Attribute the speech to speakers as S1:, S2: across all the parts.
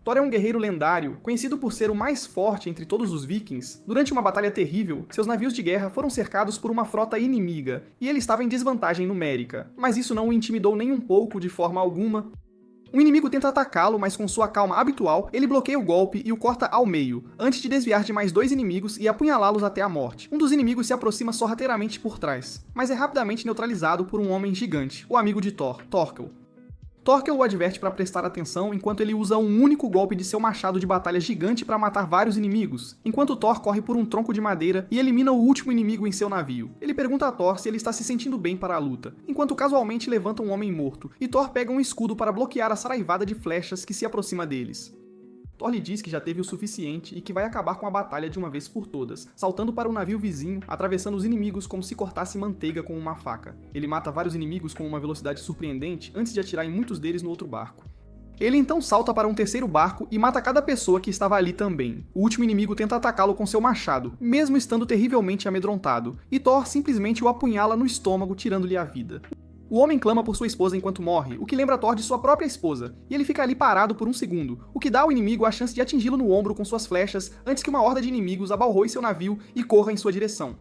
S1: Thor é um guerreiro lendário, conhecido por ser o mais forte entre todos os vikings. Durante uma batalha terrível, seus navios de guerra foram cercados por uma frota inimiga, e ele estava em desvantagem numérica, mas isso não o intimidou nem um pouco de forma alguma. Um inimigo tenta atacá-lo, mas com sua calma habitual, ele bloqueia o golpe e o corta ao meio, antes de desviar de mais 2 inimigos e apunhalá-los até a morte. Um dos inimigos se aproxima sorrateiramente por trás, mas é rapidamente neutralizado por um homem gigante, o amigo de Thor, Thorkel. Thorkel o adverte para prestar atenção enquanto ele usa um único golpe de seu machado de batalha gigante para matar vários inimigos, enquanto Thor corre por um tronco de madeira e elimina o último inimigo em seu navio. Ele pergunta a Thor se ele está se sentindo bem para a luta, enquanto casualmente levanta um homem morto, e Thor pega um escudo para bloquear a saraivada de flechas que se aproxima deles. Thor lhe diz que já teve o suficiente e que vai acabar com a batalha de uma vez por todas, saltando para o navio vizinho, atravessando os inimigos como se cortasse manteiga com uma faca. Ele mata vários inimigos com uma velocidade surpreendente antes de atirar em muitos deles no outro barco. Ele então salta para um terceiro barco e mata cada pessoa que estava ali também. O último inimigo tenta atacá-lo com seu machado, mesmo estando terrivelmente amedrontado, e Thor simplesmente o apunhala no estômago, tirando-lhe a vida. O homem clama por sua esposa enquanto morre, o que lembra Thor de sua própria esposa, e ele fica ali parado por um segundo, o que dá ao inimigo a chance de atingi-lo no ombro com suas flechas antes que uma horda de inimigos abalroe seu navio e corra em sua direção.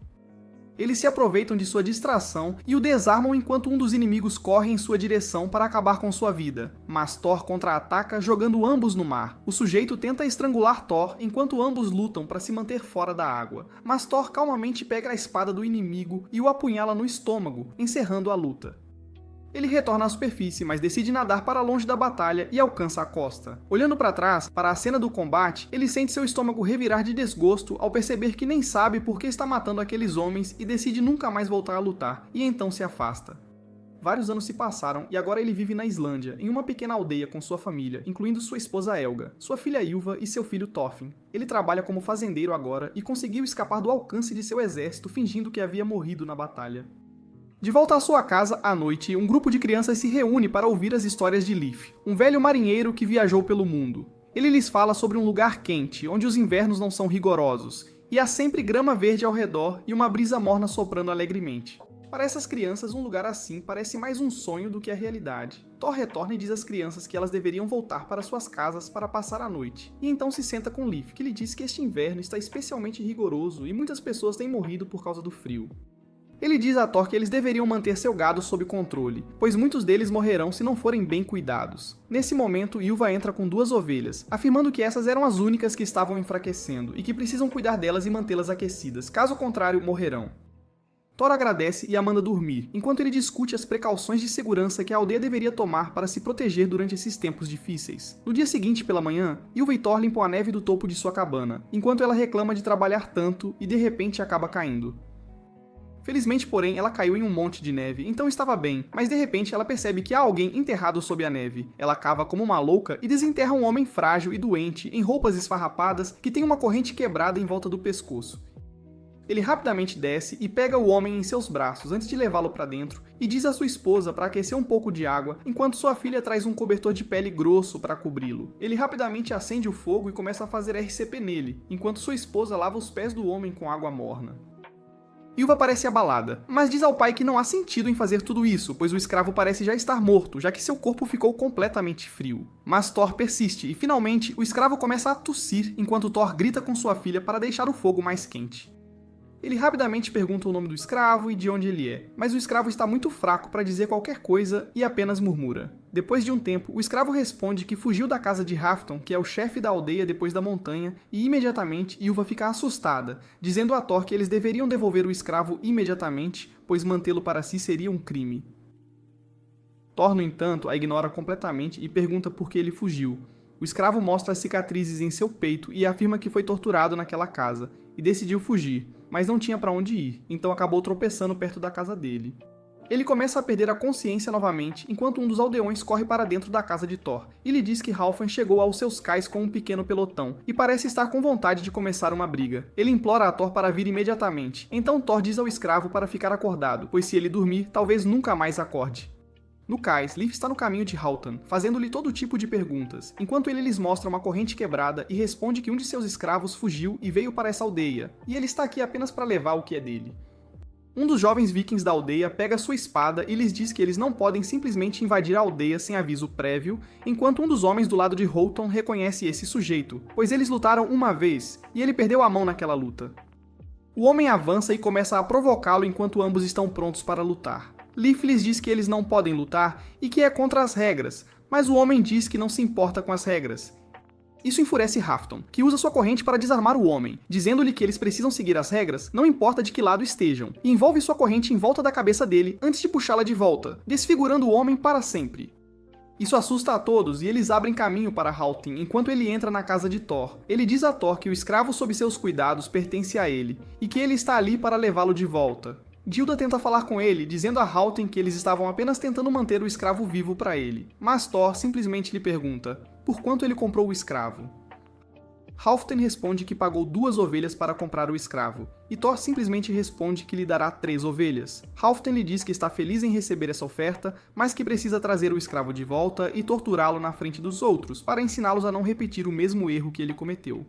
S1: Eles se aproveitam de sua distração e o desarmam enquanto um dos inimigos corre em sua direção para acabar com sua vida, mas Thor contra-ataca jogando ambos no mar. O sujeito tenta estrangular Thor enquanto ambos lutam para se manter fora da água, mas Thor calmamente pega a espada do inimigo e o apunhala no estômago, encerrando a luta. Ele retorna à superfície, mas decide nadar para longe da batalha e alcança a costa. Olhando para trás, para a cena do combate, ele sente seu estômago revirar de desgosto ao perceber que nem sabe por que está matando aqueles homens e decide nunca mais voltar a lutar, e então se afasta. Vários anos se passaram e agora ele vive na Islândia, em uma pequena aldeia com sua família, incluindo sua esposa Helga, sua filha Ylva e seu filho Thorfinn. Ele trabalha como fazendeiro agora e conseguiu escapar do alcance de seu exército fingindo que havia morrido na batalha. De volta à sua casa, à noite, um grupo de crianças se reúne para ouvir as histórias de Leif, um velho marinheiro que viajou pelo mundo. Ele lhes fala sobre um lugar quente, onde os invernos não são rigorosos, e há sempre grama verde ao redor e uma brisa morna soprando alegremente. Para essas crianças, um lugar assim parece mais um sonho do que a realidade. Thor retorna e diz às crianças que elas deveriam voltar para suas casas para passar a noite, e então se senta com Leif, que lhe diz que este inverno está especialmente rigoroso e muitas pessoas têm morrido por causa do frio. Ele diz a Thor que eles deveriam manter seu gado sob controle, pois muitos deles morrerão se não forem bem cuidados. Nesse momento, Ylva entra com 2 ovelhas, afirmando que essas eram as únicas que estavam enfraquecendo e que precisam cuidar delas e mantê-las aquecidas, caso contrário, morrerão. Thor agradece e a manda dormir, enquanto ele discute as precauções de segurança que a aldeia deveria tomar para se proteger durante esses tempos difíceis. No dia seguinte pela manhã, Ylva e Thor limpam a neve do topo de sua cabana, enquanto ela reclama de trabalhar tanto e de repente acaba caindo. Felizmente, porém, ela caiu em um monte de neve, então estava bem, mas de repente ela percebe que há alguém enterrado sob a neve. Ela cava como uma louca e desenterra um homem frágil e doente, em roupas esfarrapadas, que tem uma corrente quebrada em volta do pescoço. Ele rapidamente desce e pega o homem em seus braços antes de levá-lo para dentro e diz à sua esposa para aquecer um pouco de água, enquanto sua filha traz um cobertor de pele grosso para cobri-lo. Ele rapidamente acende o fogo e começa a fazer RCP nele, enquanto sua esposa lava os pés do homem com água morna. Ylva parece abalada, mas diz ao pai que não há sentido em fazer tudo isso, pois o escravo parece já estar morto, já que seu corpo ficou completamente frio. Mas Thor persiste e, finalmente, o escravo começa a tossir enquanto Thor grita com sua filha para deixar o fogo mais quente. Ele rapidamente pergunta o nome do escravo e de onde ele é, mas o escravo está muito fraco para dizer qualquer coisa e apenas murmura. Depois de um tempo, o escravo responde que fugiu da casa de Halfdan, que é o chefe da aldeia depois da montanha, e imediatamente Ylva fica assustada, dizendo a Thor que eles deveriam devolver o escravo imediatamente, pois mantê-lo para si seria um crime. Thor, no entanto, a ignora completamente e pergunta por que ele fugiu. O escravo mostra as cicatrizes em seu peito e afirma que foi torturado naquela casa, e decidiu fugir, mas não tinha para onde ir, então acabou tropeçando perto da casa dele. Ele começa a perder a consciência novamente, enquanto um dos aldeões corre para dentro da casa de Thor, e lhe diz que Halfdan chegou aos seus cais com um pequeno pelotão, e parece estar com vontade de começar uma briga. Ele implora a Thor para vir imediatamente, então Thor diz ao escravo para ficar acordado, pois se ele dormir, talvez nunca mais acorde. No cais, Leif está no caminho de Halfdan, fazendo-lhe todo tipo de perguntas, enquanto ele lhes mostra uma corrente quebrada e responde que um de seus escravos fugiu e veio para essa aldeia, e ele está aqui apenas para levar o que é dele. Um dos jovens vikings da aldeia pega sua espada e lhes diz que eles não podem simplesmente invadir a aldeia sem aviso prévio, enquanto um dos homens do lado de Houghton reconhece esse sujeito, pois eles lutaram uma vez e ele perdeu a mão naquela luta. O homem avança e começa a provocá-lo enquanto ambos estão prontos para lutar. Leaf lhes diz que eles não podem lutar e que é contra as regras, mas o homem diz que não se importa com as regras. Isso enfurece Hafton, que usa sua corrente para desarmar o homem, dizendo-lhe que eles precisam seguir as regras, não importa de que lado estejam, e envolve sua corrente em volta da cabeça dele antes de puxá-la de volta, desfigurando o homem para sempre. Isso assusta a todos e eles abrem caminho para Halfdan enquanto ele entra na casa de Thor. Ele diz a Thor que o escravo sob seus cuidados pertence a ele, e que ele está ali para levá-lo de volta. Gilda tenta falar com ele, dizendo a Halfdan que eles estavam apenas tentando manter o escravo vivo para ele, mas Thor simplesmente lhe pergunta por quanto ele comprou o escravo. Halfdan responde que pagou 2 ovelhas para comprar o escravo, e Thor simplesmente responde que lhe dará 3 ovelhas. Halfdan lhe diz que está feliz em receber essa oferta, mas que precisa trazer o escravo de volta e torturá-lo na frente dos outros, para ensiná-los a não repetir o mesmo erro que ele cometeu.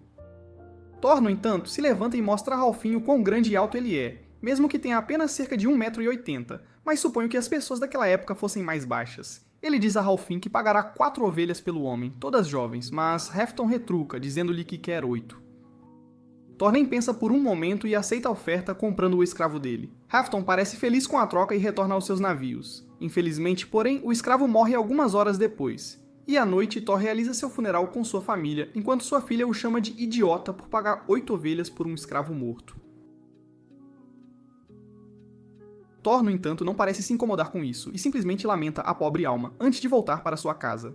S1: Thor, no entanto, se levanta e mostra a Halfdan o quão grande e alto ele é, mesmo que tenha apenas cerca de 1,80 m, mas suponho que as pessoas daquela época fossem mais baixas. Ele diz a Halfdan que pagará 4 ovelhas pelo homem, todas jovens, mas Hafton retruca, dizendo-lhe que quer 8. Thor nem pensa por um momento e aceita a oferta comprando o escravo dele. Hafton parece feliz com a troca e retorna aos seus navios. Infelizmente, porém, o escravo morre algumas horas depois. E à noite, Thor realiza seu funeral com sua família, enquanto sua filha o chama de idiota por pagar 8 ovelhas por um escravo morto. Thor, no entanto, não parece se incomodar com isso, e simplesmente lamenta a pobre alma, antes de voltar para sua casa.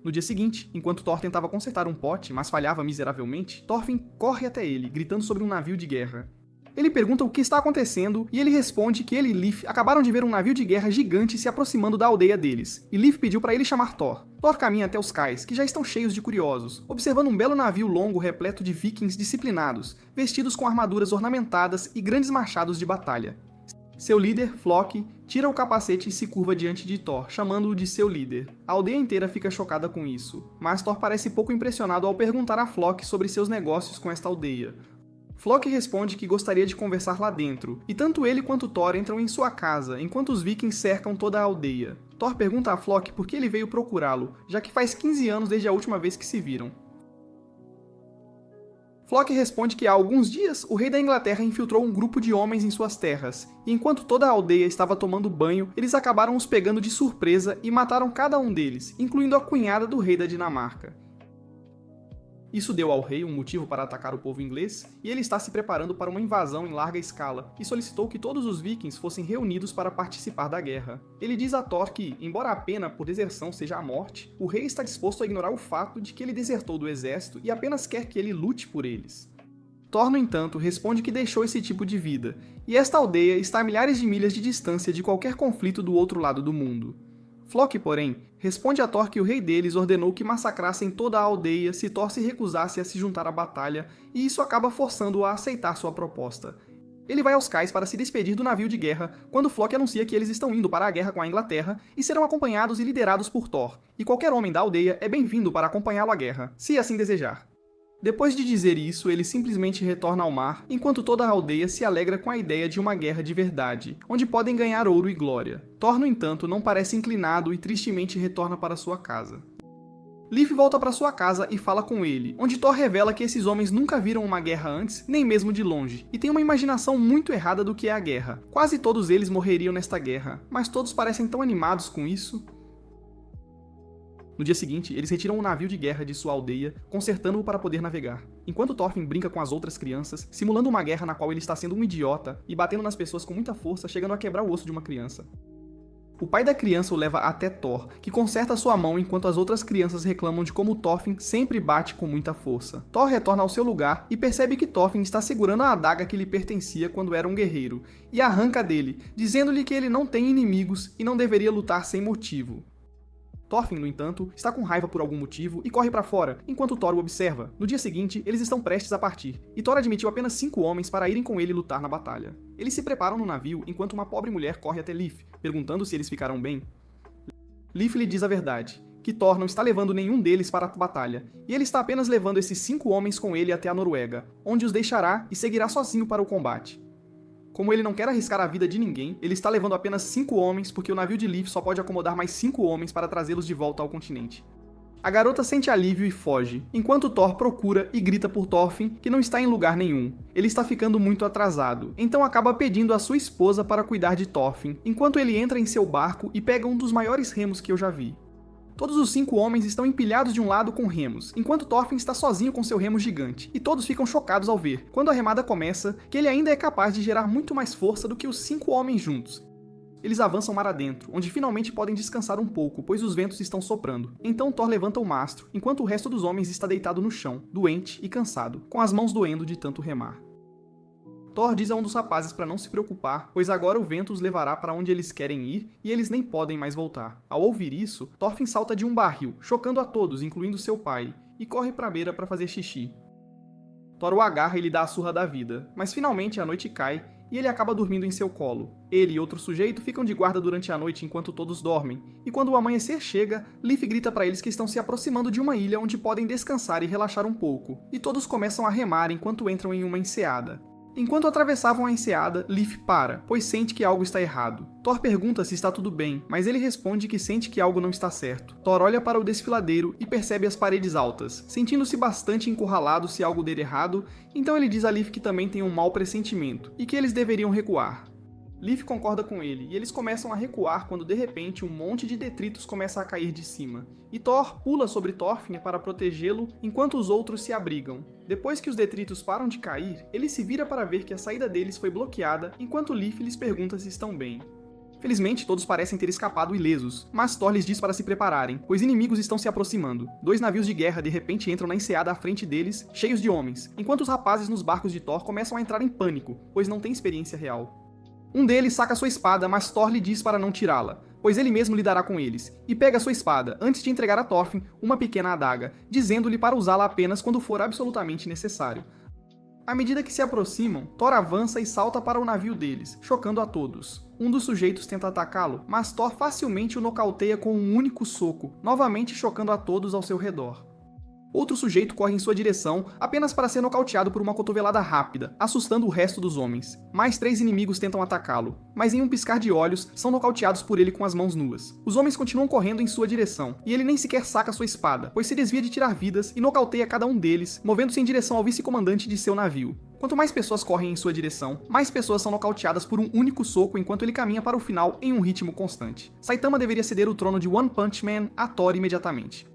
S1: No dia seguinte, enquanto Thor tentava consertar um pote, mas falhava miseravelmente, Thorfinn corre até ele, gritando sobre um navio de guerra. Ele pergunta o que está acontecendo, e ele responde que ele e Leif acabaram de ver um navio de guerra gigante se aproximando da aldeia deles, e Leif pediu para ele chamar Thor. Thor caminha até os cais, que já estão cheios de curiosos, observando um belo navio longo repleto de vikings disciplinados, vestidos com armaduras ornamentadas e grandes machados de batalha. Seu líder, Floki, tira o capacete e se curva diante de Thor, chamando-o de seu líder. A aldeia inteira fica chocada com isso, mas Thor parece pouco impressionado ao perguntar a Floki sobre seus negócios com esta aldeia. Floki responde que gostaria de conversar lá dentro, e tanto ele quanto Thor entram em sua casa, enquanto os vikings cercam toda a aldeia. Thor pergunta a Floki por que ele veio procurá-lo, já que faz 15 anos desde a última vez que se viram. Floki responde que há alguns dias o rei da Inglaterra infiltrou um grupo de homens em suas terras, e enquanto toda a aldeia estava tomando banho, eles acabaram os pegando de surpresa e mataram cada um deles, incluindo a cunhada do rei da Dinamarca. Isso deu ao rei um motivo para atacar o povo inglês, e ele está se preparando para uma invasão em larga escala, e solicitou que todos os vikings fossem reunidos para participar da guerra. Ele diz a Thor que, embora a pena por deserção seja a morte, o rei está disposto a ignorar o fato de que ele desertou do exército e apenas quer que ele lute por eles. Thor, no entanto, responde que deixou esse tipo de vida, e esta aldeia está a milhares de milhas de distância de qualquer conflito do outro lado do mundo. Floki, porém, responde a Thor que o rei deles ordenou que massacrassem toda a aldeia se Thor se recusasse a se juntar à batalha, e isso acaba forçando-o a aceitar sua proposta. Ele vai aos cais para se despedir do navio de guerra, quando Floki anuncia que eles estão indo para a guerra com a Inglaterra e serão acompanhados e liderados por Thor, e qualquer homem da aldeia é bem-vindo para acompanhá-lo à guerra, se assim desejar. Depois de dizer isso, ele simplesmente retorna ao mar, enquanto toda a aldeia se alegra com a ideia de uma guerra de verdade, onde podem ganhar ouro e glória. Thor, no entanto, não parece inclinado e tristemente retorna para sua casa. Leif volta para sua casa e fala com ele, onde Thor revela que esses homens nunca viram uma guerra antes, nem mesmo de longe, e tem uma imaginação muito errada do que é a guerra. Quase todos eles morreriam nesta guerra, mas todos parecem tão animados com isso. No dia seguinte, eles retiram um navio de guerra de sua aldeia, consertando-o para poder navegar. Enquanto Thorfinn brinca com as outras crianças, simulando uma guerra na qual ele está sendo um idiota e batendo nas pessoas com muita força, chegando a quebrar o osso de uma criança. O pai da criança o leva até Thor, que conserta sua mão enquanto as outras crianças reclamam de como Thorfinn sempre bate com muita força. Thor retorna ao seu lugar e percebe que Thorfinn está segurando a adaga que lhe pertencia quando era um guerreiro, e arranca dele, dizendo-lhe que ele não tem inimigos e não deveria lutar sem motivo. Thorfinn, no entanto, está com raiva por algum motivo e corre para fora, enquanto Thor o observa. No dia seguinte, eles estão prestes a partir, e Thor admitiu apenas 5 homens para irem com ele lutar na batalha. Eles se preparam no navio enquanto uma pobre mulher corre até Leif, perguntando se eles ficaram bem. Leif lhe diz a verdade, que Thor não está levando nenhum deles para a batalha, e ele está apenas levando esses 5 homens com ele até a Noruega, onde os deixará e seguirá sozinho para o combate. Como ele não quer arriscar a vida de ninguém, ele está levando apenas 5 homens porque o navio de Leif só pode acomodar mais 5 homens para trazê-los de volta ao continente. A garota sente alívio e foge, enquanto Thor procura e grita por Thorfinn que não está em lugar nenhum. Ele está ficando muito atrasado, então acaba pedindo a sua esposa para cuidar de Thorfinn, enquanto ele entra em seu barco e pega um dos maiores remos que eu já vi. Todos os 5 homens estão empilhados de um lado com remos, enquanto Thorfinn está sozinho com seu remo gigante, e todos ficam chocados ao ver, quando a remada começa, que ele ainda é capaz de gerar muito mais força do que os 5 homens juntos. Eles avançam mar adentro, onde finalmente podem descansar um pouco, pois os ventos estão soprando. Então Thor levanta o mastro, enquanto o resto dos homens está deitado no chão, doente e cansado, com as mãos doendo de tanto remar. Thor diz a um dos rapazes para não se preocupar, pois agora o vento os levará para onde eles querem ir e eles nem podem mais voltar. Ao ouvir isso, Thorfinn salta de um barril, chocando a todos, incluindo seu pai, e corre para a beira para fazer xixi. Thor o agarra e lhe dá a surra da vida, mas finalmente a noite cai e ele acaba dormindo em seu colo. Ele e outro sujeito ficam de guarda durante a noite enquanto todos dormem, e quando o amanhecer chega, Leif grita para eles que estão se aproximando de uma ilha onde podem descansar e relaxar um pouco, e todos começam a remar enquanto entram em uma enseada. Enquanto atravessavam a enseada, Leif para, pois sente que algo está errado. Thor pergunta se está tudo bem, mas ele responde que sente que algo não está certo. Thor olha para o desfiladeiro e percebe as paredes altas, sentindo-se bastante encurralado se algo der errado, então ele diz a Leif que também tem um mau pressentimento, e que eles deveriam recuar. Leif concorda com ele, e eles começam a recuar quando de repente um monte de detritos começa a cair de cima. E Thor pula sobre Thorfinn para protegê-lo, enquanto os outros se abrigam. Depois que os detritos param de cair, ele se vira para ver que a saída deles foi bloqueada, enquanto Leif lhes pergunta se estão bem. Felizmente, todos parecem ter escapado ilesos, mas Thor lhes diz para se prepararem, pois inimigos estão se aproximando. 2 navios de guerra de repente entram na enseada à frente deles, cheios de homens, enquanto os rapazes nos barcos de Thor começam a entrar em pânico, pois não têm experiência real. Um deles saca sua espada, mas Thor lhe diz para não tirá-la, pois ele mesmo lidará com eles, e pega sua espada, antes de entregar a Thorfinn uma pequena adaga, dizendo-lhe para usá-la apenas quando for absolutamente necessário. À medida que se aproximam, Thor avança e salta para o navio deles, chocando a todos. Um dos sujeitos tenta atacá-lo, mas Thor facilmente o nocauteia com um único soco, novamente chocando a todos ao seu redor. Outro sujeito corre em sua direção apenas para ser nocauteado por uma cotovelada rápida, assustando o resto dos homens. Mais 3 inimigos tentam atacá-lo, mas em um piscar de olhos são nocauteados por ele com as mãos nuas. Os homens continuam correndo em sua direção, e ele nem sequer saca sua espada, pois se desvia de tirar vidas e nocauteia cada um deles, movendo-se em direção ao vice-comandante de seu navio. Quanto mais pessoas correm em sua direção, mais pessoas são nocauteadas por um único soco enquanto ele caminha para o final em um ritmo constante. Saitama deveria ceder o trono de One Punch Man a Thor imediatamente.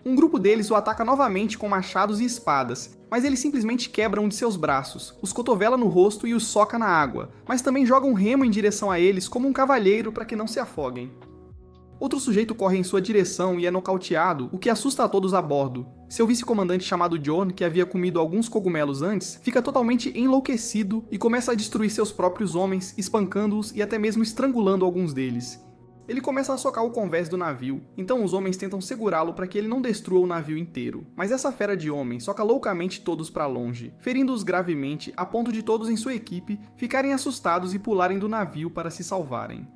S1: Um grupo deles o ataca novamente com machados e espadas, mas ele simplesmente quebra um de seus braços, os cotovela no rosto e os soca na água, mas também joga um remo em direção a eles como um cavalheiro para que não se afoguem. Outro sujeito corre em sua direção e é nocauteado, o que assusta a todos a bordo. Seu vice-comandante chamado John, que havia comido alguns cogumelos antes, fica totalmente enlouquecido e começa a destruir seus próprios homens, espancando-os e até mesmo estrangulando alguns deles. Ele começa a socar o convés do navio, então os homens tentam segurá-lo para que ele não destrua o navio inteiro. Mas essa fera de homem soca loucamente todos para longe, ferindo-os gravemente a ponto de todos em sua equipe ficarem assustados e pularem do navio para se salvarem.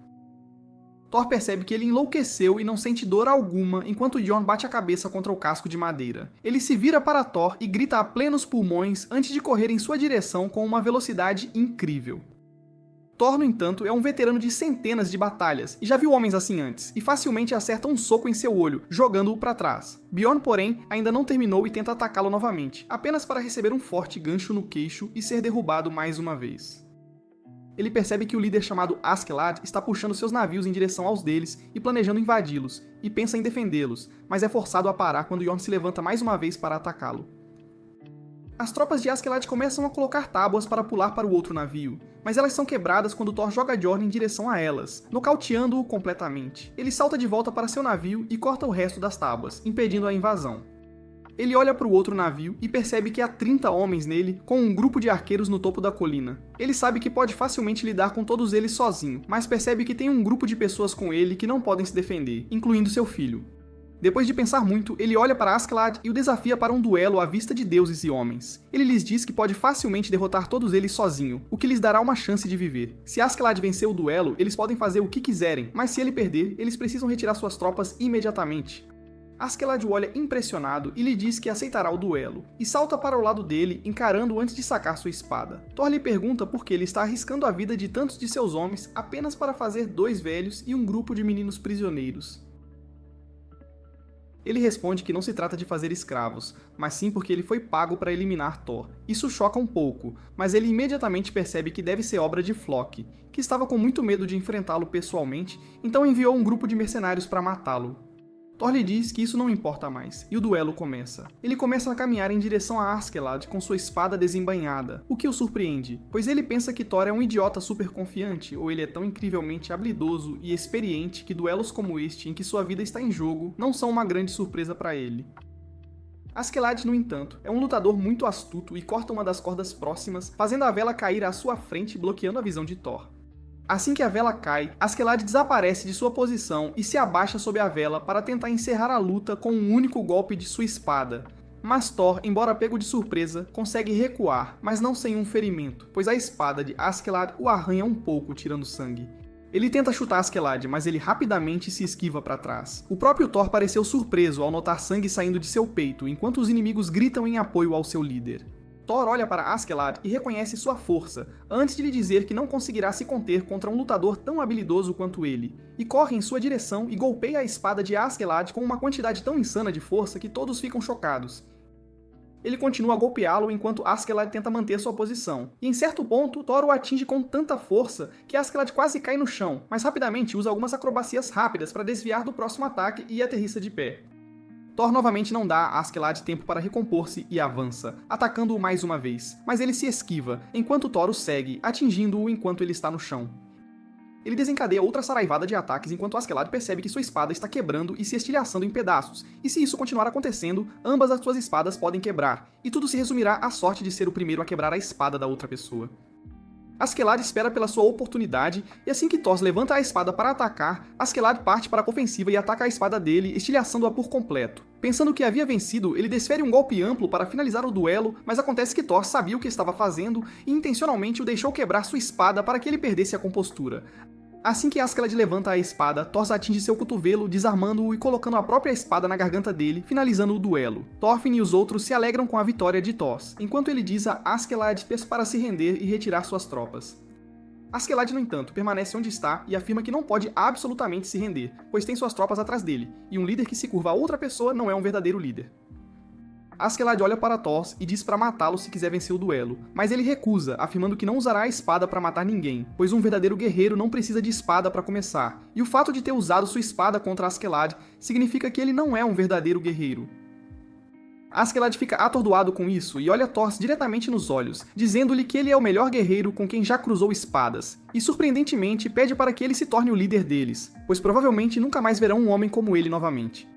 S1: Thor percebe que ele enlouqueceu e não sente dor alguma enquanto Bjorn bate a cabeça contra o casco de madeira. Ele se vira para Thor e grita a plenos pulmões antes de correr em sua direção com uma velocidade incrível. Thor, no entanto, é um veterano de centenas de batalhas, e já viu homens assim antes, e facilmente acerta um soco em seu olho, jogando-o para trás. Bjorn, porém, ainda não terminou e tenta atacá-lo novamente, apenas para receber um forte gancho no queixo e ser derrubado mais uma vez. Ele percebe que o líder chamado Askeladd está puxando seus navios em direção aos deles e planejando invadi-los, e pensa em defendê-los, mas é forçado a parar quando Bjorn se levanta mais uma vez para atacá-lo. As tropas de Askeladd começam a colocar tábuas para pular para o outro navio, mas elas são quebradas quando Thor joga Bjorn em direção a elas, nocauteando-o completamente. Ele salta de volta para seu navio e corta o resto das tábuas, impedindo a invasão. Ele olha para o outro navio e percebe que há 30 homens nele, com um grupo de arqueiros no topo da colina. Ele sabe que pode facilmente lidar com todos eles sozinho, mas percebe que tem um grupo de pessoas com ele que não podem se defender, incluindo seu filho. Depois de pensar muito, ele olha para Askeladd e o desafia para um duelo à vista de deuses e homens. Ele lhes diz que pode facilmente derrotar todos eles sozinho, o que lhes dará uma chance de viver. Se Askeladd vencer o duelo, eles podem fazer o que quiserem, mas se ele perder, eles precisam retirar suas tropas imediatamente. Askeladd o olha impressionado e lhe diz que aceitará o duelo, e salta para o lado dele, encarando-o antes de sacar sua espada. Thor lhe pergunta por que ele está arriscando a vida de tantos de seus homens apenas para fazer 2 velhos e um grupo de meninos prisioneiros. Ele responde que não se trata de fazer escravos, mas sim porque ele foi pago para eliminar Thor. Isso choca um pouco, mas ele imediatamente percebe que deve ser obra de Floki, que estava com muito medo de enfrentá-lo pessoalmente, então enviou um grupo de mercenários para matá-lo. Thor lhe diz que isso não importa mais, e o duelo começa. Ele começa a caminhar em direção a Askeladd com sua espada desembainhada, o que o surpreende, pois ele pensa que Thor é um idiota super confiante, ou ele é tão incrivelmente habilidoso e experiente que duelos como este, em que sua vida está em jogo, não são uma grande surpresa para ele. Askeladd, no entanto, é um lutador muito astuto e corta uma das cordas próximas, fazendo a vela cair à sua frente, bloqueando a visão de Thor. Assim que a vela cai, Askeladd desaparece de sua posição e se abaixa sob a vela para tentar encerrar a luta com um único golpe de sua espada. Mas Thor, embora pego de surpresa, consegue recuar, mas não sem um ferimento, pois a espada de Askeladd o arranha um pouco, tirando sangue. Ele tenta chutar Askeladd, mas ele rapidamente se esquiva para trás. O próprio Thor pareceu surpreso ao notar sangue saindo de seu peito, enquanto os inimigos gritam em apoio ao seu líder. Thor olha para Askeladd e reconhece sua força, antes de lhe dizer que não conseguirá se conter contra um lutador tão habilidoso quanto ele, e corre em sua direção e golpeia a espada de Askeladd com uma quantidade tão insana de força que todos ficam chocados. Ele continua a golpeá-lo enquanto Askeladd tenta manter sua posição, e em certo ponto Thor o atinge com tanta força que Askeladd quase cai no chão, mas rapidamente usa algumas acrobacias rápidas para desviar do próximo ataque e aterrissa de pé. Thor novamente não dá a Askeladd tempo para recompor-se e avança, atacando-o mais uma vez, mas ele se esquiva, enquanto Thor o segue, atingindo-o enquanto ele está no chão. Ele desencadeia outra saraivada de ataques enquanto Askeladd percebe que sua espada está quebrando e se estilhaçando em pedaços, e se isso continuar acontecendo, ambas as suas espadas podem quebrar, e tudo se resumirá à sorte de ser o primeiro a quebrar a espada da outra pessoa. Askeladd espera pela sua oportunidade, e assim que Thor levanta a espada para atacar, Askeladd parte para a ofensiva e ataca a espada dele, estilhaçando-a por completo. Pensando que havia vencido, ele desfere um golpe amplo para finalizar o duelo, mas acontece que Thor sabia o que estava fazendo e intencionalmente o deixou quebrar sua espada para que ele perdesse a compostura. Assim que Askeladd levanta a espada, Thor atinge seu cotovelo, desarmando-o e colocando a própria espada na garganta dele, finalizando o duelo. Thorfinn e os outros se alegram com a vitória de Thor, enquanto ele diz a Askeladd para se render e retirar suas tropas. Askeladd, no entanto, permanece onde está e afirma que não pode absolutamente se render, pois tem suas tropas atrás dele, e um líder que se curva a outra pessoa não é um verdadeiro líder. Askeladd olha para Thor e diz para matá-lo se quiser vencer o duelo, mas ele recusa, afirmando que não usará a espada para matar ninguém, pois um verdadeiro guerreiro não precisa de espada para começar, e o fato de ter usado sua espada contra Askeladd significa que ele não é um verdadeiro guerreiro. Askeladd fica atordoado com isso e olha Thor diretamente nos olhos, dizendo-lhe que ele é o melhor guerreiro com quem já cruzou espadas, e surpreendentemente pede para que ele se torne o líder deles, pois provavelmente nunca mais verão um homem como ele novamente.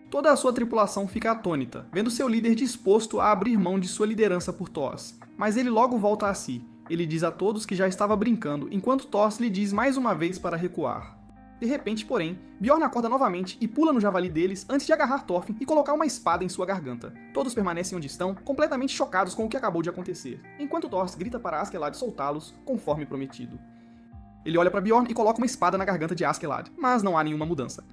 S1: Toda a sua tripulação fica atônita, vendo seu líder disposto a abrir mão de sua liderança por Thor, mas ele logo volta a si. Ele diz a todos que já estava brincando, enquanto Thor lhe diz mais uma vez para recuar. De repente, porém, Bjorn acorda novamente e pula no javali deles antes de agarrar Thorfinn e colocar uma espada em sua garganta. Todos permanecem onde estão, completamente chocados com o que acabou de acontecer, enquanto Thor grita para Askeladd soltá-los, conforme prometido. Ele olha para Bjorn e coloca uma espada na garganta de Askeladd, mas não há nenhuma mudança.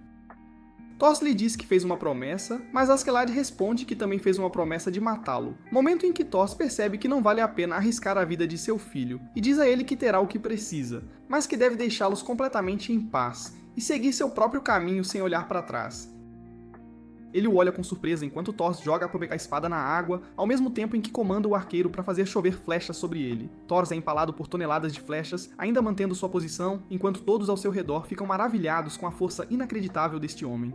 S1: Thor lhe diz que fez uma promessa, mas Askeladd responde que também fez uma promessa de matá-lo, momento em que Thor percebe que não vale a pena arriscar a vida de seu filho, e diz a ele que terá o que precisa, mas que deve deixá-los completamente em paz, e seguir seu próprio caminho sem olhar para trás. Ele o olha com surpresa enquanto Thor joga a espada na água, ao mesmo tempo em que comanda o arqueiro para fazer chover flechas sobre ele. Thor é empalado por toneladas de flechas, ainda mantendo sua posição, enquanto todos ao seu redor ficam maravilhados com a força inacreditável deste homem.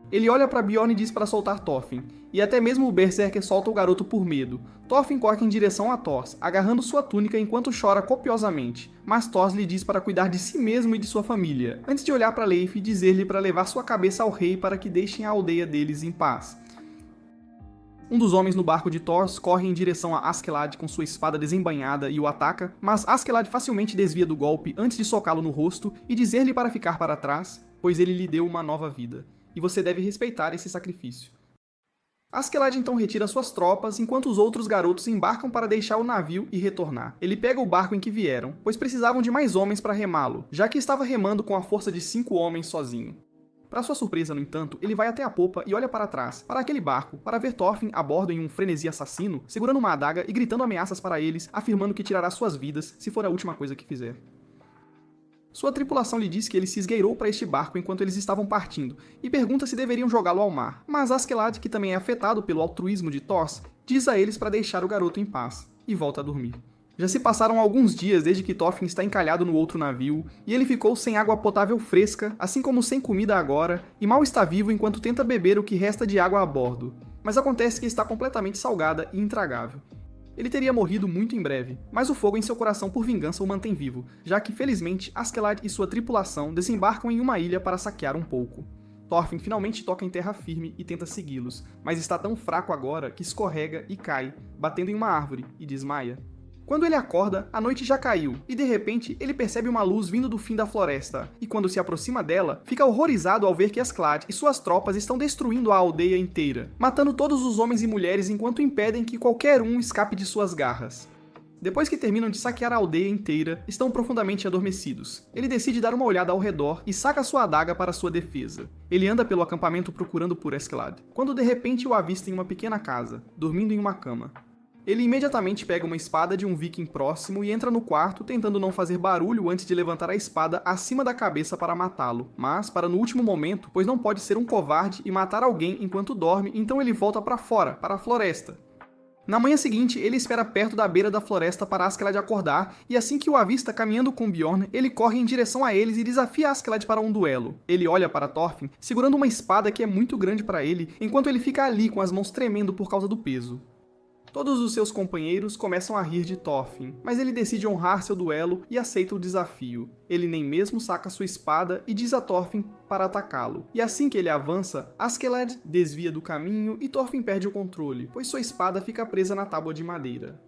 S1: Ele olha para Bjorn e diz para soltar Thorfinn, e até mesmo o Berserker solta o garoto por medo. Thorfinn corre em direção a Thor, agarrando sua túnica enquanto chora copiosamente, mas Thor lhe diz para cuidar de si mesmo e de sua família, antes de olhar para Leif e dizer-lhe para levar sua cabeça ao rei para que deixem a aldeia deles em paz. Um dos homens no barco de Thor corre em direção a Askeladd com sua espada desembainhada e o ataca, mas Askeladd facilmente desvia do golpe antes de socá-lo no rosto e dizer-lhe para ficar para trás, pois ele lhe deu uma nova vida. E você deve respeitar esse sacrifício. Askeladd então retira suas tropas, enquanto os outros garotos embarcam para deixar o navio e retornar. Ele pega o barco em que vieram, pois precisavam de mais homens para remá-lo, já que estava remando com a força de 5 homens sozinho. Para sua surpresa, no entanto, ele vai até a popa e olha para trás, para aquele barco, para ver Thorfinn a bordo em um frenesi assassino, segurando uma adaga e gritando ameaças para eles, afirmando que tirará suas vidas se for a última coisa que fizer. Sua tripulação lhe diz que ele se esgueirou para este barco enquanto eles estavam partindo, e pergunta se deveriam jogá-lo ao mar, mas Askeladd, que também é afetado pelo altruísmo de Thors, diz a eles para deixar o garoto em paz, e volta a dormir. Já se passaram alguns dias desde que Thorfinn está encalhado no outro navio, e ele ficou sem água potável fresca, assim como sem comida agora, e mal está vivo enquanto tenta beber o que resta de água a bordo. Mas acontece que está completamente salgada e intragável. Ele teria morrido muito em breve, mas o fogo em seu coração por vingança o mantém vivo, já que felizmente Askeladd e sua tripulação desembarcam em uma ilha para saquear um pouco. Thorfinn finalmente toca em terra firme e tenta segui-los, mas está tão fraco agora que escorrega e cai, batendo em uma árvore e desmaia. Quando ele acorda, a noite já caiu, e de repente ele percebe uma luz vindo do fim da floresta, e quando se aproxima dela, fica horrorizado ao ver que Askeladd e suas tropas estão destruindo a aldeia inteira, matando todos os homens e mulheres enquanto impedem que qualquer um escape de suas garras. Depois que terminam de saquear a aldeia inteira, estão profundamente adormecidos. Ele decide dar uma olhada ao redor e saca sua adaga para sua defesa. Ele anda pelo acampamento procurando por Askeladd, quando de repente o avista em uma pequena casa, dormindo em uma cama. Ele imediatamente pega uma espada de um viking próximo e entra no quarto, tentando não fazer barulho antes de levantar a espada acima da cabeça para matá-lo, mas para no último momento, pois não pode ser um covarde e matar alguém enquanto dorme, então ele volta para fora, para a floresta. Na manhã seguinte, ele espera perto da beira da floresta para Askeladd acordar, e assim que o avista caminhando com Bjorn, ele corre em direção a eles e desafia Askeladd para um duelo. Ele olha para Thorfinn, segurando uma espada que é muito grande para ele, enquanto ele fica ali com as mãos tremendo por causa do peso. Todos os seus companheiros começam a rir de Thorfinn, mas ele decide honrar seu duelo e aceita o desafio. Ele nem mesmo saca sua espada e diz a Thorfinn para atacá-lo. E assim que ele avança, Askeladd desvia do caminho e Thorfinn perde o controle, pois sua espada fica presa na tábua de madeira.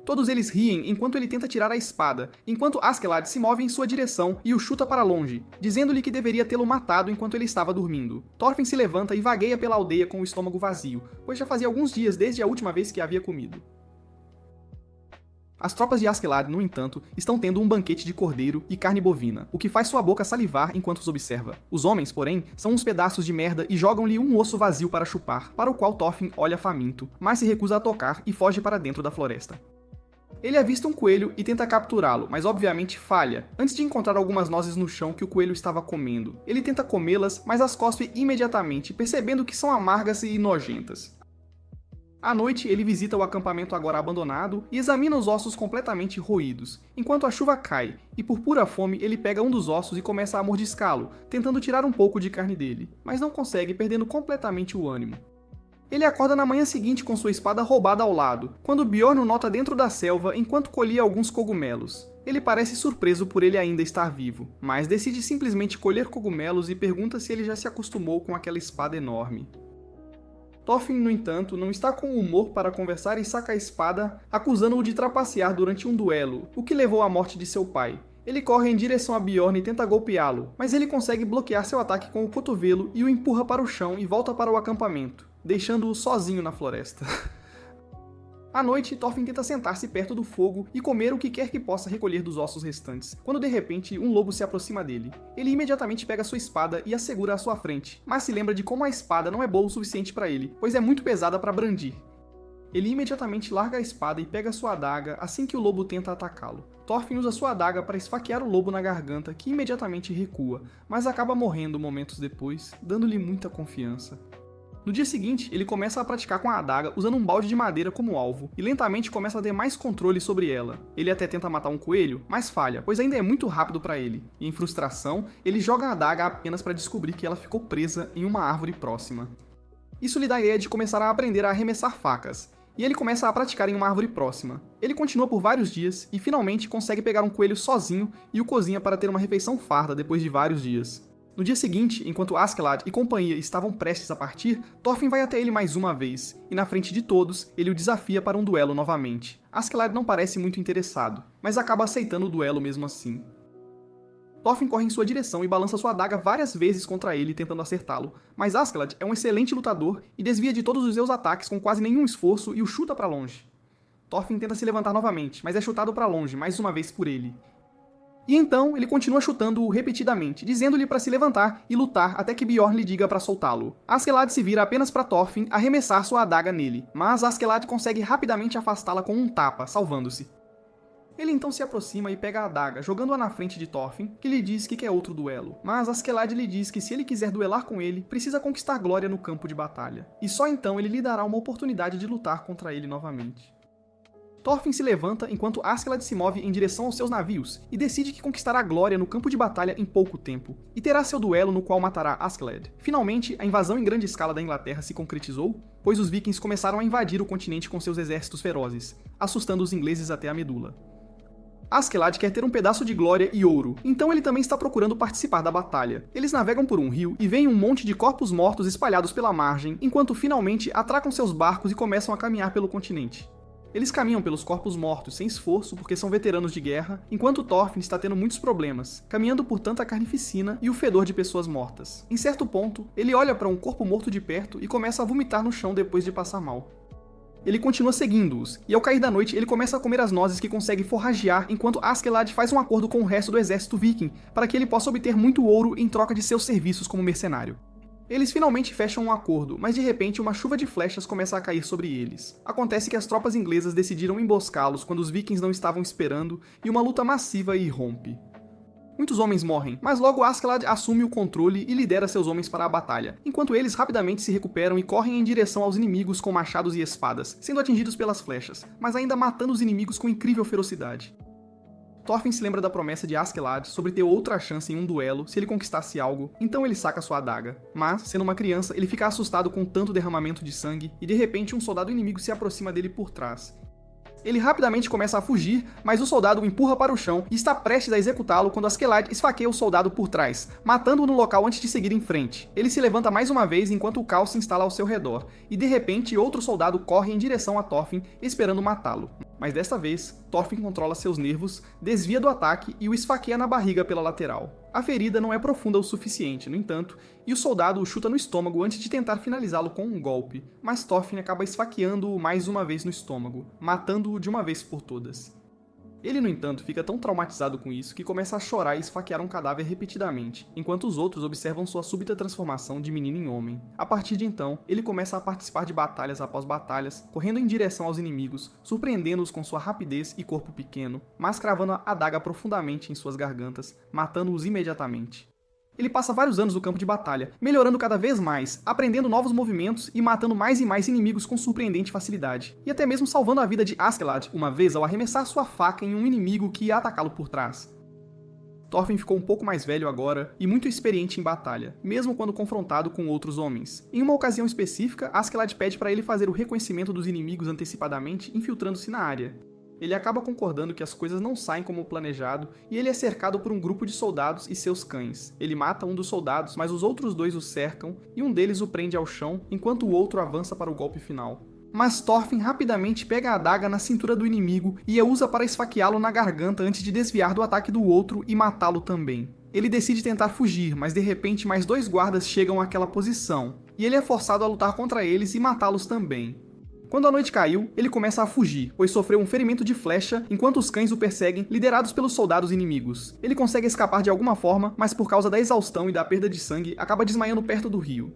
S1: Todos eles riem enquanto ele tenta tirar a espada, enquanto Askeladd se move em sua direção e o chuta para longe, dizendo-lhe que deveria tê-lo matado enquanto ele estava dormindo. Thorfinn se levanta e vagueia pela aldeia com o estômago vazio, pois já fazia alguns dias desde a última vez que havia comido. As tropas de Askeladd, no entanto, estão tendo um banquete de cordeiro e carne bovina, o que faz sua boca salivar enquanto os observa. Os homens, porém, são uns pedaços de merda e jogam-lhe um osso vazio para chupar, para o qual Thorfinn olha faminto, mas se recusa a tocar e foge para dentro da floresta. Ele avista um coelho e tenta capturá-lo, mas obviamente falha, antes de encontrar algumas nozes no chão que o coelho estava comendo. Ele tenta comê-las, mas as cospe imediatamente, percebendo que são amargas e nojentas. À noite, ele visita o acampamento agora abandonado e examina os ossos completamente roídos, enquanto a chuva cai, e por pura fome ele pega um dos ossos e começa a mordiscá-lo, tentando tirar um pouco de carne dele, mas não consegue, perdendo completamente o ânimo. Ele acorda na manhã seguinte com sua espada roubada ao lado, quando Bjorn o nota dentro da selva enquanto colhia alguns cogumelos. Ele parece surpreso por ele ainda estar vivo, mas decide simplesmente colher cogumelos e pergunta se ele já se acostumou com aquela espada enorme. Thorfinn, no entanto, não está com humor para conversar e saca a espada, acusando-o de trapacear durante um duelo, o que levou à morte de seu pai. Ele corre em direção a Bjorn e tenta golpeá-lo, mas ele consegue bloquear seu ataque com o cotovelo e o empurra para o chão e volta para o acampamento, deixando-o sozinho na floresta. À noite, Thorfinn tenta sentar-se perto do fogo e comer o que quer que possa recolher dos ossos restantes, quando de repente um lobo se aproxima dele. Ele imediatamente pega sua espada e a segura à sua frente, mas se lembra de como a espada não é boa o suficiente para ele, pois é muito pesada para brandir. Ele imediatamente larga a espada e pega sua adaga assim que o lobo tenta atacá-lo. Thorfinn usa sua adaga para esfaquear o lobo na garganta, que imediatamente recua, mas acaba morrendo momentos depois, dando-lhe muita confiança. No dia seguinte, ele começa a praticar com a adaga usando um balde de madeira como alvo, e lentamente começa a ter mais controle sobre ela. Ele até tenta matar um coelho, mas falha, pois ainda é muito rápido para ele, e em frustração, ele joga a adaga apenas para descobrir que ela ficou presa em uma árvore próxima. Isso lhe dá a ideia de começar a aprender a arremessar facas, e ele começa a praticar em uma árvore próxima. Ele continua por vários dias, e finalmente consegue pegar um coelho sozinho e o cozinha para ter uma refeição farta depois de vários dias. No dia seguinte, enquanto Askeladd e companhia estavam prestes a partir, Thorfinn vai até ele mais uma vez, e na frente de todos, ele o desafia para um duelo novamente. Askeladd não parece muito interessado, mas acaba aceitando o duelo mesmo assim. Thorfinn corre em sua direção e balança sua adaga várias vezes contra ele, tentando acertá-lo, mas Askeladd é um excelente lutador e desvia de todos os seus ataques com quase nenhum esforço e o chuta para longe. Thorfinn tenta se levantar novamente, mas é chutado para longe mais uma vez por ele. E então ele continua chutando-o repetidamente, dizendo-lhe para se levantar e lutar até que Bjorn lhe diga para soltá-lo. Askeladd se vira apenas para Thorfinn arremessar sua adaga nele, mas Askeladd consegue rapidamente afastá-la com um tapa, salvando-se. Ele então se aproxima e pega a adaga, jogando-a na frente de Thorfinn, que lhe diz que quer outro duelo. Mas Askeladd lhe diz que se ele quiser duelar com ele, precisa conquistar glória no campo de batalha. E só então ele lhe dará uma oportunidade de lutar contra ele novamente. Thorfinn se levanta enquanto Askeladd se move em direção aos seus navios e decide que conquistará glória no campo de batalha em pouco tempo, e terá seu duelo no qual matará Askeladd. Finalmente, a invasão em grande escala da Inglaterra se concretizou, pois os vikings começaram a invadir o continente com seus exércitos ferozes, assustando os ingleses até a medula. Askeladd quer ter um pedaço de glória e ouro, então ele também está procurando participar da batalha. Eles navegam por um rio e veem um monte de corpos mortos espalhados pela margem, enquanto finalmente atracam seus barcos e começam a caminhar pelo continente. Eles caminham pelos corpos mortos sem esforço porque são veteranos de guerra, enquanto Thorfinn está tendo muitos problemas, caminhando por tanta carnificina e o fedor de pessoas mortas. Em certo ponto, ele olha para um corpo morto de perto e começa a vomitar no chão depois de passar mal. Ele continua seguindo-os, e ao cair da noite ele começa a comer as nozes que consegue forragear enquanto Askeladd faz um acordo com o resto do exército viking para que ele possa obter muito ouro em troca de seus serviços como mercenário. Eles finalmente fecham um acordo, mas de repente uma chuva de flechas começa a cair sobre eles. Acontece que as tropas inglesas decidiram emboscá-los quando os vikings não estavam esperando, e uma luta massiva irrompe. Muitos homens morrem, mas logo Askeladd assume o controle e lidera seus homens para a batalha, enquanto eles rapidamente se recuperam e correm em direção aos inimigos com machados e espadas, sendo atingidos pelas flechas, mas ainda matando os inimigos com incrível ferocidade. Thorfinn se lembra da promessa de Askeladd sobre ter outra chance em um duelo se ele conquistasse algo, então ele saca sua adaga. Mas, sendo uma criança, ele fica assustado com tanto derramamento de sangue e de repente um soldado inimigo se aproxima dele por trás. Ele rapidamente começa a fugir, mas o soldado o empurra para o chão e está prestes a executá-lo quando Askeladd esfaqueia o soldado por trás, matando-o no local antes de seguir em frente. Ele se levanta mais uma vez enquanto o caos se instala ao seu redor, e de repente outro soldado corre em direção a Thorfinn, esperando matá-lo. Mas desta vez, Thorfinn controla seus nervos, desvia do ataque e o esfaqueia na barriga pela lateral. A ferida não é profunda o suficiente, no entanto, e o soldado o chuta no estômago antes de tentar finalizá-lo com um golpe, mas Thorfinn acaba esfaqueando-o mais uma vez no estômago, matando-o de uma vez por todas. Ele, no entanto, fica tão traumatizado com isso que começa a chorar e esfaquear um cadáver repetidamente, enquanto os outros observam sua súbita transformação de menino em homem. A partir de então, ele começa a participar de batalhas após batalhas, correndo em direção aos inimigos, surpreendendo-os com sua rapidez e corpo pequeno, mas cravando a adaga profundamente em suas gargantas, matando-os imediatamente. Ele passa vários anos no campo de batalha, melhorando cada vez mais, aprendendo novos movimentos e matando mais e mais inimigos com surpreendente facilidade, e até mesmo salvando a vida de Askeladd uma vez ao arremessar sua faca em um inimigo que ia atacá-lo por trás. Thorfinn ficou um pouco mais velho agora e muito experiente em batalha, mesmo quando confrontado com outros homens. Em uma ocasião específica, Askeladd pede para ele fazer o reconhecimento dos inimigos antecipadamente, infiltrando-se na área. Ele acaba concordando que as coisas não saem como planejado e ele é cercado por um grupo de soldados e seus cães. Ele mata um dos soldados, mas os outros dois o cercam e um deles o prende ao chão, enquanto o outro avança para o golpe final. Mas Thorfinn rapidamente pega a adaga na cintura do inimigo e a usa para esfaqueá-lo na garganta antes de desviar do ataque do outro e matá-lo também. Ele decide tentar fugir, mas de repente mais dois guardas chegam àquela posição, e ele é forçado a lutar contra eles e matá-los também. Quando a noite caiu, ele começa a fugir, pois sofreu um ferimento de flecha enquanto os cães o perseguem, liderados pelos soldados inimigos. Ele consegue escapar de alguma forma, mas por causa da exaustão e da perda de sangue, acaba desmaiando perto do rio.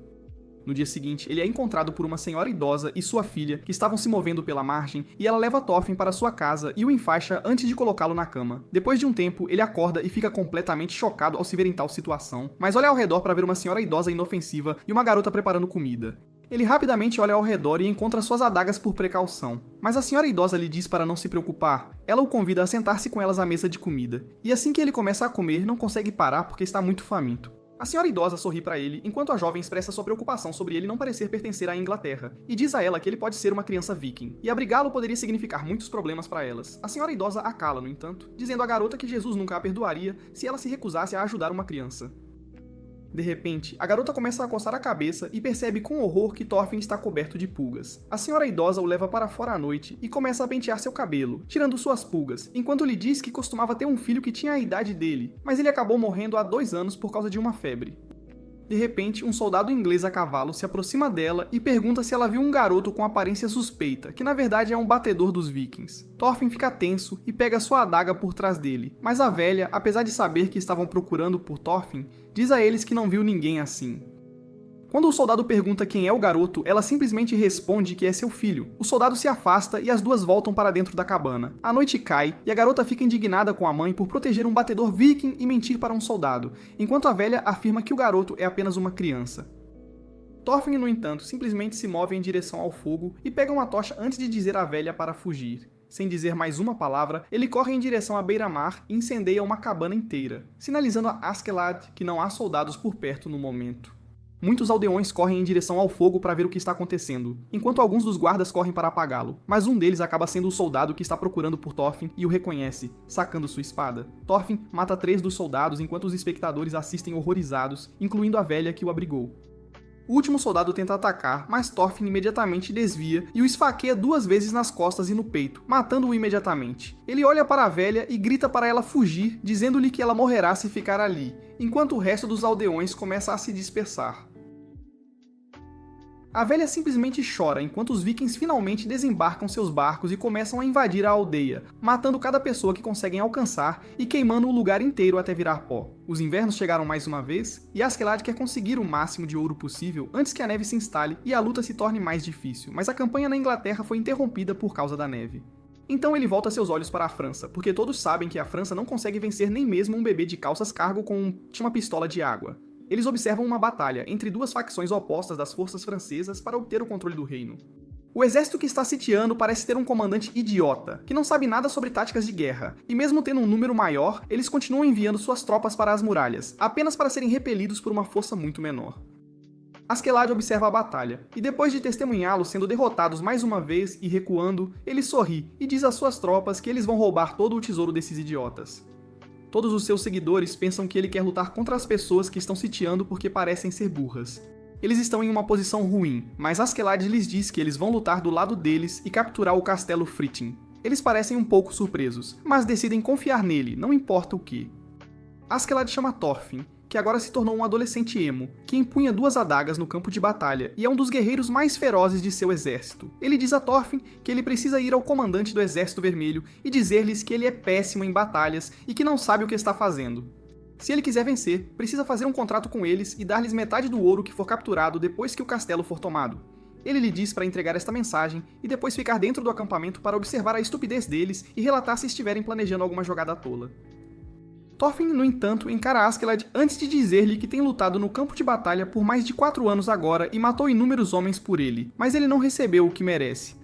S1: No dia seguinte, ele é encontrado por uma senhora idosa e sua filha, que estavam se movendo pela margem, e ela leva Thorfinn para sua casa e o enfaixa antes de colocá-lo na cama. Depois de um tempo, ele acorda e fica completamente chocado ao se ver em tal situação, mas olha ao redor para ver uma senhora idosa inofensiva e uma garota preparando comida. Ele rapidamente olha ao redor e encontra suas adagas por precaução. Mas a senhora idosa lhe diz para não se preocupar. Ela o convida a sentar-se com elas à mesa de comida. E assim que ele começa a comer, não consegue parar porque está muito faminto. A senhora idosa sorri para ele, enquanto a jovem expressa sua preocupação sobre ele não parecer pertencer à Inglaterra, e diz a ela que ele pode ser uma criança viking, e abrigá-lo poderia significar muitos problemas para elas. A senhora idosa a cala, no entanto, dizendo à garota que Jesus nunca a perdoaria se ela se recusasse a ajudar uma criança. De repente, a garota começa a coçar a cabeça e percebe com horror que Thorfinn está coberto de pulgas. A senhora idosa o leva para fora à noite e começa a pentear seu cabelo, tirando suas pulgas, enquanto lhe diz que costumava ter um filho que tinha a idade dele, mas ele acabou morrendo há 2 anos por causa de uma febre. De repente, um soldado inglês a cavalo se aproxima dela e pergunta se ela viu um garoto com aparência suspeita, que na verdade é um batedor dos vikings. Thorfinn fica tenso e pega sua adaga por trás dele, mas a velha, apesar de saber que estavam procurando por Thorfinn, diz a eles que não viu ninguém assim. Quando o soldado pergunta quem é o garoto, ela simplesmente responde que é seu filho. O soldado se afasta e as duas voltam para dentro da cabana. A noite cai e a garota fica indignada com a mãe por proteger um batedor viking e mentir para um soldado, enquanto a velha afirma que o garoto é apenas uma criança. Thorfinn, no entanto, simplesmente se move em direção ao fogo e pega uma tocha antes de dizer à velha para fugir. Sem dizer mais uma palavra, ele corre em direção à beira-mar e incendeia uma cabana inteira, sinalizando a Askeladd que não há soldados por perto no momento. Muitos aldeões correm em direção ao fogo para ver o que está acontecendo, enquanto alguns dos guardas correm para apagá-lo, mas um deles acaba sendo o soldado que está procurando por Thorfinn e o reconhece, sacando sua espada. Thorfinn mata 3 dos soldados enquanto os espectadores assistem horrorizados, incluindo a velha que o abrigou. O último soldado tenta atacar, mas Thorfinn imediatamente desvia e o esfaqueia 2 vezes nas costas e no peito, matando-o imediatamente. Ele olha para a velha e grita para ela fugir, dizendo-lhe que ela morrerá se ficar ali, enquanto o resto dos aldeões começa a se dispersar. A velha simplesmente chora enquanto os vikings finalmente desembarcam seus barcos e começam a invadir a aldeia, matando cada pessoa que conseguem alcançar e queimando o lugar inteiro até virar pó. Os invernos chegaram mais uma vez, e Askeladd quer conseguir o máximo de ouro possível antes que a neve se instale e a luta se torne mais difícil, mas a campanha na Inglaterra foi interrompida por causa da neve. Então ele volta seus olhos para a França, porque todos sabem que a França não consegue vencer nem mesmo um bebê de calças cargo com uma pistola de água. Eles observam uma batalha entre 2 facções opostas das forças francesas para obter o controle do reino. O exército que está sitiando parece ter um comandante idiota, que não sabe nada sobre táticas de guerra, e mesmo tendo um número maior, eles continuam enviando suas tropas para as muralhas, apenas para serem repelidos por uma força muito menor. Askeladd observa a batalha, e depois de testemunhá-los sendo derrotados mais uma vez e recuando, ele sorri e diz às suas tropas que eles vão roubar todo o tesouro desses idiotas. Todos os seus seguidores pensam que ele quer lutar contra as pessoas que estão sitiando porque parecem ser burras. Eles estão em uma posição ruim, mas Askeladd lhes diz que eles vão lutar do lado deles e capturar o castelo Fritin. Eles parecem um pouco surpresos, mas decidem confiar nele, não importa o que. Askeladd chama Thorfinn, que agora se tornou um adolescente emo, que empunha 2 adagas no campo de batalha e é um dos guerreiros mais ferozes de seu exército. Ele diz a Thorfinn que ele precisa ir ao comandante do Exército Vermelho e dizer-lhes que ele é péssimo em batalhas e que não sabe o que está fazendo. Se ele quiser vencer, precisa fazer um contrato com eles e dar-lhes metade do ouro que for capturado depois que o castelo for tomado. Ele lhe diz para entregar esta mensagem e depois ficar dentro do acampamento para observar a estupidez deles e relatar se estiverem planejando alguma jogada tola. Thorfinn, no entanto, encara Askeladd antes de dizer-lhe que tem lutado no campo de batalha por mais de 4 anos agora e matou inúmeros homens por ele, mas ele não recebeu o que merece.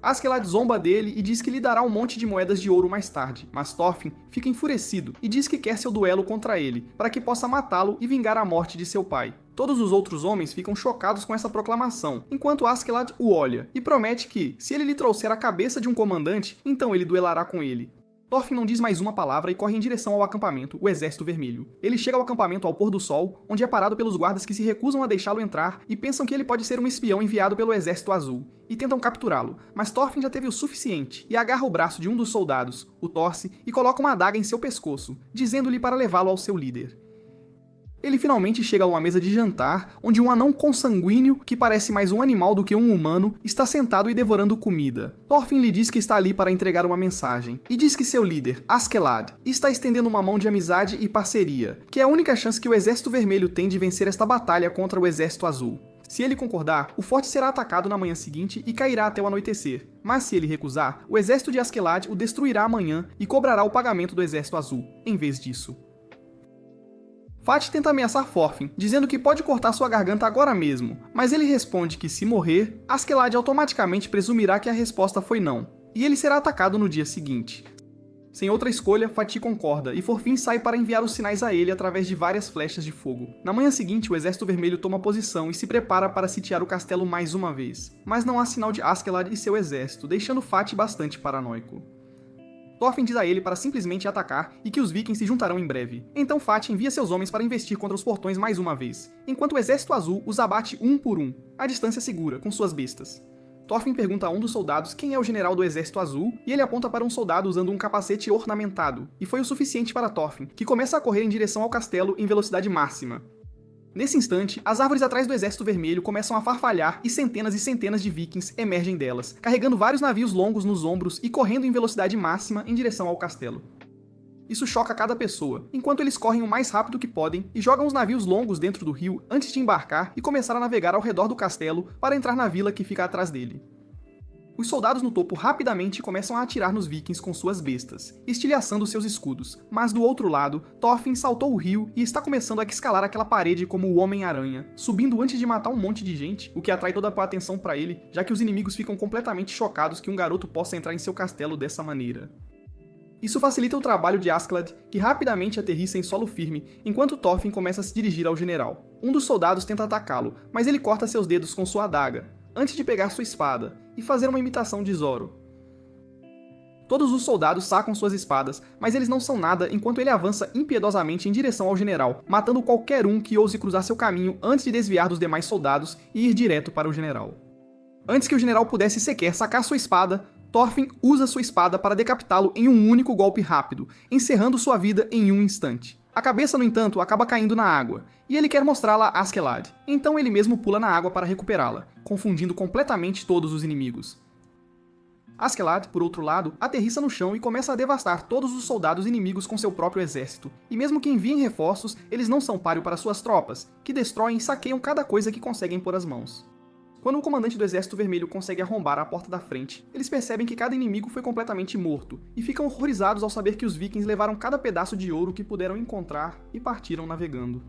S1: Askeladd zomba dele e diz que lhe dará um monte de moedas de ouro mais tarde, mas Thorfinn fica enfurecido e diz que quer seu duelo contra ele, para que possa matá-lo e vingar a morte de seu pai. Todos os outros homens ficam chocados com essa proclamação, enquanto Askeladd o olha e promete que, se ele lhe trouxer a cabeça de um comandante, então ele duelará com ele. Thorfinn não diz mais uma palavra e corre em direção ao acampamento, o Exército Vermelho. Ele chega ao acampamento ao pôr do sol, onde é parado pelos guardas que se recusam a deixá-lo entrar e pensam que ele pode ser um espião enviado pelo Exército Azul, e tentam capturá-lo, mas Thorfinn já teve o suficiente e agarra o braço de um dos soldados, o torce e coloca uma adaga em seu pescoço, dizendo-lhe para levá-lo ao seu líder. Ele finalmente chega a uma mesa de jantar, onde um anão consanguíneo, que parece mais um animal do que um humano, está sentado e devorando comida. Thorfinn lhe diz que está ali para entregar uma mensagem, e diz que seu líder, Askeladd, está estendendo uma mão de amizade e parceria, que é a única chance que o Exército Vermelho tem de vencer esta batalha contra o Exército Azul. Se ele concordar, o forte será atacado na manhã seguinte e cairá até o anoitecer. Mas se ele recusar, o exército de Askeladd o destruirá amanhã e cobrará o pagamento do Exército Azul, em vez disso. Fati tenta ameaçar Thorfinn, dizendo que pode cortar sua garganta agora mesmo, mas ele responde que se morrer, Askeladd automaticamente presumirá que a resposta foi não, e ele será atacado no dia seguinte. Sem outra escolha, Fati concorda, e Thorfinn sai para enviar os sinais a ele através de várias flechas de fogo. Na manhã seguinte, o Exército Vermelho toma posição e se prepara para sitiar o castelo mais uma vez, mas não há sinal de Askeladd e seu exército, deixando Fati bastante paranoico. Thorfinn diz a ele para simplesmente atacar e que os vikings se juntarão em breve. Então Fati envia seus homens para investir contra os portões mais uma vez, enquanto o Exército Azul os abate um por um, à distância segura, com suas bestas. Thorfinn pergunta a um dos soldados quem é o general do Exército Azul, e ele aponta para um soldado usando um capacete ornamentado, e foi o suficiente para Thorfinn, que começa a correr em direção ao castelo em velocidade máxima. Nesse instante, as árvores atrás do Exército Vermelho começam a farfalhar e centenas de vikings emergem delas, carregando vários navios longos nos ombros e correndo em velocidade máxima em direção ao castelo. Isso choca cada pessoa, enquanto eles correm o mais rápido que podem e jogam os navios longos dentro do rio antes de embarcar e começar a navegar ao redor do castelo para entrar na vila que fica atrás dele. Os soldados no topo rapidamente começam a atirar nos vikings com suas bestas, estilhaçando seus escudos, mas do outro lado, Thorfinn saltou o rio e está começando a escalar aquela parede como o Homem-Aranha, subindo antes de matar um monte de gente, o que atrai toda a atenção para ele, já que os inimigos ficam completamente chocados que um garoto possa entrar em seu castelo dessa maneira. Isso facilita o trabalho de Askeladd, que rapidamente aterrissa em solo firme, enquanto Thorfinn começa a se dirigir ao general. Um dos soldados tenta atacá-lo, mas ele corta seus dedos com sua adaga, antes de pegar sua espada e fazer uma imitação de Zoro. Todos os soldados sacam suas espadas, mas eles não são nada enquanto ele avança impiedosamente em direção ao general, matando qualquer um que ouse cruzar seu caminho antes de desviar dos demais soldados e ir direto para o general. Antes que o general pudesse sequer sacar sua espada, Thorfinn usa sua espada para decapitá-lo em um único golpe rápido, encerrando sua vida em um instante. A cabeça, no entanto, acaba caindo na água, e ele quer mostrá-la a Askeladd, então ele mesmo pula na água para recuperá-la, confundindo completamente todos os inimigos. Askeladd, por outro lado, aterrissa no chão e começa a devastar todos os soldados inimigos com seu próprio exército, e mesmo que enviem reforços, eles não são páreo para suas tropas, que destroem e saqueiam cada coisa que conseguem pôr as mãos. Quando o comandante do Exército Vermelho consegue arrombar a porta da frente, eles percebem que cada inimigo foi completamente morto, e ficam horrorizados ao saber que os vikings levaram cada pedaço de ouro que puderam encontrar e partiram navegando.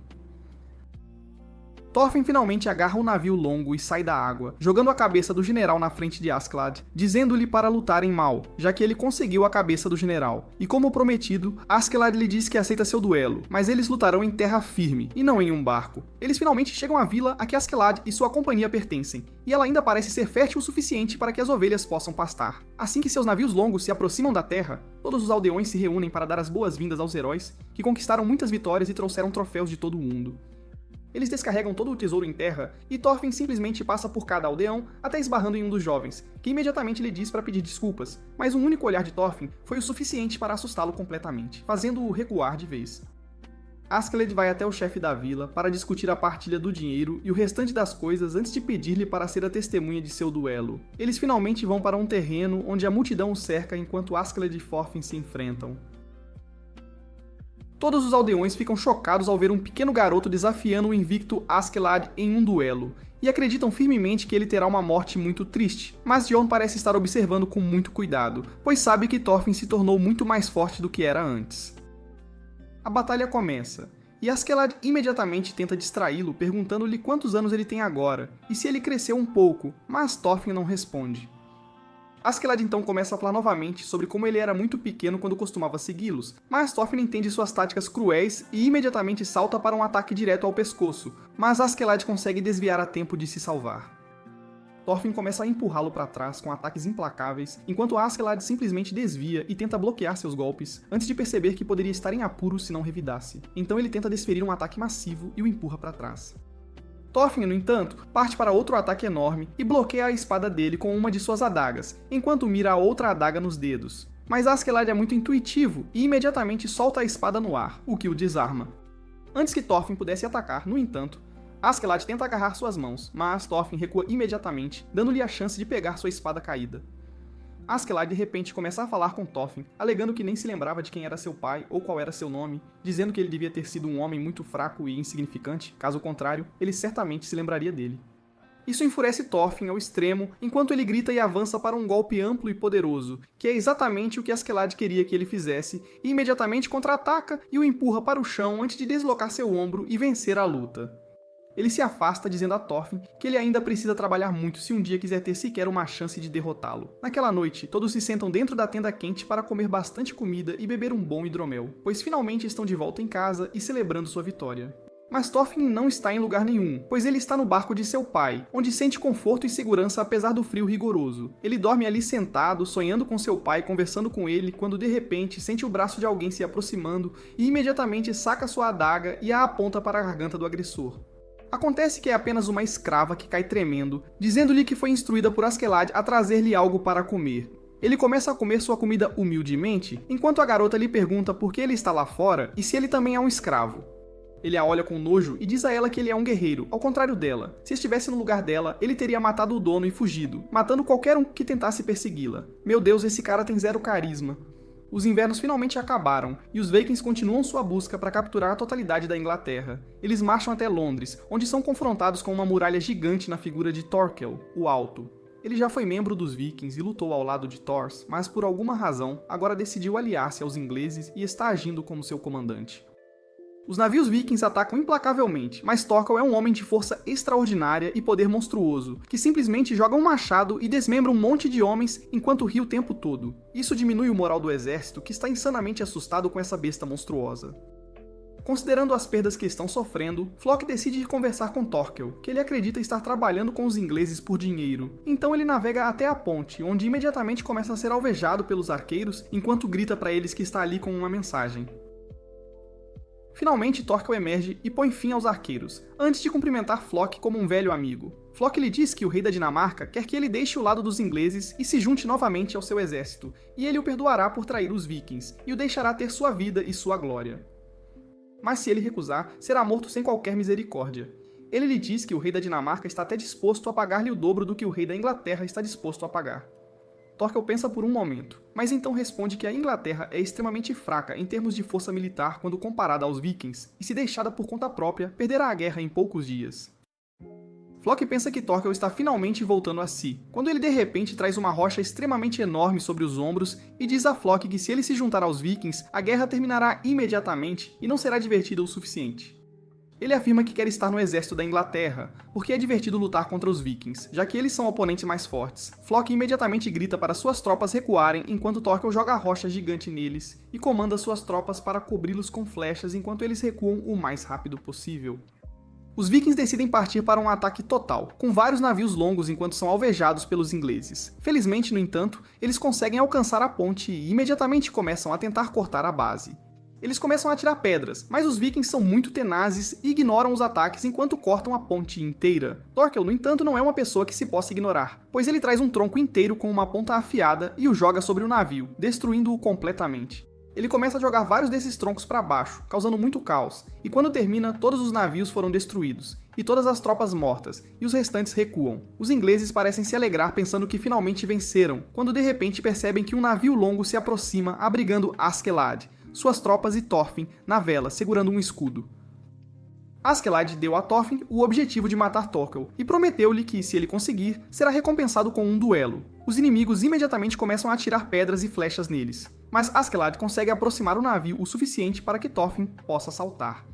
S1: Thorfinn finalmente agarra um navio longo e sai da água, jogando a cabeça do general na frente de Askeladd, dizendo-lhe para lutarem mal, já que ele conseguiu a cabeça do general. E como prometido, Askeladd lhe diz que aceita seu duelo, mas eles lutarão em terra firme, e não em um barco. Eles finalmente chegam à vila a que Askeladd e sua companhia pertencem, e ela ainda parece ser fértil o suficiente para que as ovelhas possam pastar. Assim que seus navios longos se aproximam da terra, todos os aldeões se reúnem para dar as boas-vindas aos heróis, que conquistaram muitas vitórias e trouxeram troféus de todo o mundo. Eles descarregam todo o tesouro em terra, e Thorfinn simplesmente passa por cada aldeão, até esbarrando em um dos jovens, que imediatamente lhe diz para pedir desculpas, mas um único olhar de Thorfinn foi o suficiente para assustá-lo completamente, fazendo-o recuar de vez. Askeladd vai até o chefe da vila para discutir a partilha do dinheiro e o restante das coisas antes de pedir-lhe para ser a testemunha de seu duelo. Eles finalmente vão para um terreno onde a multidão o cerca enquanto Askeladd e Thorfinn se enfrentam. Todos os aldeões ficam chocados ao ver um pequeno garoto desafiando o invicto Askeladd em um duelo, e acreditam firmemente que ele terá uma morte muito triste, mas Jon parece estar observando com muito cuidado, pois sabe que Thorfinn se tornou muito mais forte do que era antes. A batalha começa, e Askeladd imediatamente tenta distraí-lo perguntando-lhe quantos anos ele tem agora, e se ele cresceu um pouco, mas Thorfinn não responde. Askeladd então começa a falar novamente sobre como ele era muito pequeno quando costumava segui-los, mas Thorfinn entende suas táticas cruéis e imediatamente salta para um ataque direto ao pescoço, mas Askeladd consegue desviar a tempo de se salvar. Thorfinn começa a empurrá-lo para trás com ataques implacáveis, enquanto Askeladd simplesmente desvia e tenta bloquear seus golpes, antes de perceber que poderia estar em apuros se não revidasse. Então ele tenta desferir um ataque massivo e o empurra para trás. Thorfinn, no entanto, parte para outro ataque enorme e bloqueia a espada dele com uma de suas adagas, enquanto mira a outra adaga nos dedos. Mas Askeladd é muito intuitivo e imediatamente solta a espada no ar, o que o desarma. Antes que Thorfinn pudesse atacar, no entanto, Askeladd tenta agarrar suas mãos, mas Thorfinn recua imediatamente, dando-lhe a chance de pegar sua espada caída. Askeladd de repente começa a falar com Thorfinn, alegando que nem se lembrava de quem era seu pai ou qual era seu nome, dizendo que ele devia ter sido um homem muito fraco e insignificante, caso contrário, ele certamente se lembraria dele. Isso enfurece Thorfinn ao extremo, enquanto ele grita e avança para um golpe amplo e poderoso, que é exatamente o que Askeladd queria que ele fizesse, e imediatamente contra-ataca e o empurra para o chão antes de deslocar seu ombro e vencer a luta. Ele se afasta dizendo a Thorfinn que ele ainda precisa trabalhar muito se um dia quiser ter sequer uma chance de derrotá-lo. Naquela noite, todos se sentam dentro da tenda quente para comer bastante comida e beber um bom hidromel, pois finalmente estão de volta em casa e celebrando sua vitória. Mas Thorfinn não está em lugar nenhum, pois ele está no barco de seu pai, onde sente conforto e segurança apesar do frio rigoroso. Ele dorme ali sentado, sonhando com seu pai, conversando com ele, quando de repente sente o braço de alguém se aproximando e imediatamente saca sua adaga e a aponta para a garganta do agressor. Acontece que é apenas uma escrava que cai tremendo, dizendo-lhe que foi instruída por Askeladd a trazer-lhe algo para comer. Ele começa a comer sua comida humildemente, enquanto a garota lhe pergunta por que ele está lá fora e se ele também é um escravo. Ele a olha com nojo e diz a ela que ele é um guerreiro, ao contrário dela. Se estivesse no lugar dela, ele teria matado o dono e fugido, matando qualquer um que tentasse persegui-la. Meu Deus, esse cara tem zero carisma. Os invernos finalmente acabaram, e os Vikings continuam sua busca para capturar a totalidade da Inglaterra. Eles marcham até Londres, onde são confrontados com uma muralha gigante na figura de Thorkel, o Alto. Ele já foi membro dos Vikings e lutou ao lado de Thors, mas por alguma razão, agora decidiu aliar-se aos ingleses e está agindo como seu comandante. Os navios vikings atacam implacavelmente, mas Thorkel é um homem de força extraordinária e poder monstruoso, que simplesmente joga um machado e desmembra um monte de homens enquanto ri o tempo todo. Isso diminui o moral do exército, que está insanamente assustado com essa besta monstruosa. Considerando as perdas que estão sofrendo, Flock decide ir conversar com Thorkel, que ele acredita estar trabalhando com os ingleses por dinheiro. Então ele navega até a ponte, onde imediatamente começa a ser alvejado pelos arqueiros, enquanto grita para eles que está ali com uma mensagem. Finalmente, Thorkel emerge e põe fim aos arqueiros, antes de cumprimentar Flock como um velho amigo. Flock lhe diz que o rei da Dinamarca quer que ele deixe o lado dos ingleses e se junte novamente ao seu exército, e ele o perdoará por trair os vikings, e o deixará ter sua vida e sua glória. Mas se ele recusar, será morto sem qualquer misericórdia. Ele lhe diz que o rei da Dinamarca está até disposto a pagar-lhe o dobro do que o rei da Inglaterra está disposto a pagar. Thorkel pensa por um momento, mas então responde que a Inglaterra é extremamente fraca em termos de força militar quando comparada aos vikings, e se deixada por conta própria, perderá a guerra em poucos dias. Flock pensa que Thorkel está finalmente voltando a si, quando ele de repente traz uma rocha extremamente enorme sobre os ombros e diz a Flock que se ele se juntar aos vikings, a guerra terminará imediatamente e não será divertida o suficiente. Ele afirma que quer estar no exército da Inglaterra, porque é divertido lutar contra os vikings, já que eles são oponentes mais fortes. Flock imediatamente grita para suas tropas recuarem enquanto Thorkel joga a rocha gigante neles e comanda suas tropas para cobri-los com flechas enquanto eles recuam o mais rápido possível. Os vikings decidem partir para um ataque total, com vários navios longos enquanto são alvejados pelos ingleses. Felizmente, no entanto, eles conseguem alcançar a ponte e imediatamente começam a tentar cortar a base. Eles começam a atirar pedras, mas os vikings são muito tenazes e ignoram os ataques enquanto cortam a ponte inteira. Thorkel, no entanto, não é uma pessoa que se possa ignorar, pois ele traz um tronco inteiro com uma ponta afiada e o joga sobre o navio, destruindo-o completamente. Ele começa a jogar vários desses troncos para baixo, causando muito caos, e quando termina, todos os navios foram destruídos, e todas as tropas mortas, e os restantes recuam. Os ingleses parecem se alegrar pensando que finalmente venceram, quando de repente percebem que um navio longo se aproxima abrigando Askeladd, suas tropas e Thorfinn na vela, segurando um escudo. Askeladd deu a Thorfinn o objetivo de matar Thorkel, e prometeu-lhe que, se ele conseguir, será recompensado com um duelo. Os inimigos imediatamente começam a atirar pedras e flechas neles, mas Askeladd consegue aproximar o navio o suficiente para que Thorfinn possa saltar.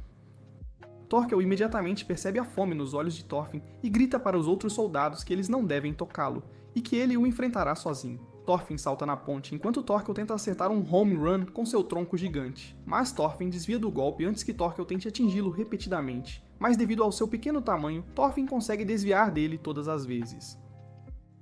S1: Thorkel imediatamente percebe a fome nos olhos de Thorfinn e grita para os outros soldados que eles não devem tocá-lo, e que ele o enfrentará sozinho. Thorfinn salta na ponte enquanto Thorkel tenta acertar um home run com seu tronco gigante. Mas Thorfinn desvia do golpe antes que Thorkel tente atingi-lo repetidamente. Mas devido ao seu pequeno tamanho, Thorfinn consegue desviar dele todas as vezes.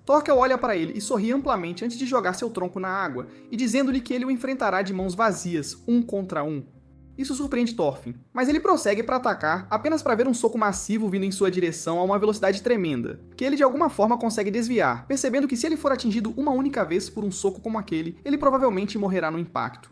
S1: Thorkel olha para ele e sorri amplamente antes de jogar seu tronco na água, e dizendo-lhe que ele o enfrentará de mãos vazias, 1 contra 1. Isso surpreende Thorfinn, mas ele prossegue para atacar apenas para ver um soco massivo vindo em sua direção a uma velocidade tremenda, que ele de alguma forma consegue desviar, percebendo que se ele for atingido uma única vez por um soco como aquele, ele provavelmente morrerá no impacto.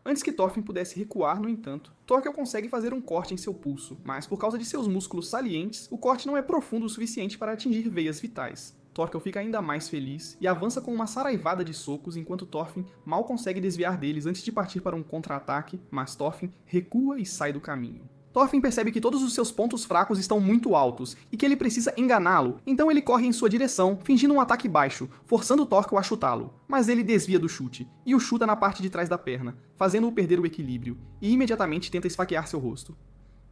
S1: Antes que Thorfinn pudesse recuar, no entanto, Thorkel consegue fazer um corte em seu pulso, mas por causa de seus músculos salientes, o corte não é profundo o suficiente para atingir veias vitais. Thorkel fica ainda mais feliz e avança com uma saraivada de socos enquanto Thorfinn mal consegue desviar deles antes de partir para um contra-ataque, mas Thorfinn recua e sai do caminho. Thorfinn percebe que todos os seus pontos fracos estão muito altos e que ele precisa enganá-lo, então ele corre em sua direção, fingindo um ataque baixo, forçando Thorkel a chutá-lo. Mas ele desvia do chute, e o chuta na parte de trás da perna, fazendo-o perder o equilíbrio, e imediatamente tenta esfaquear seu rosto.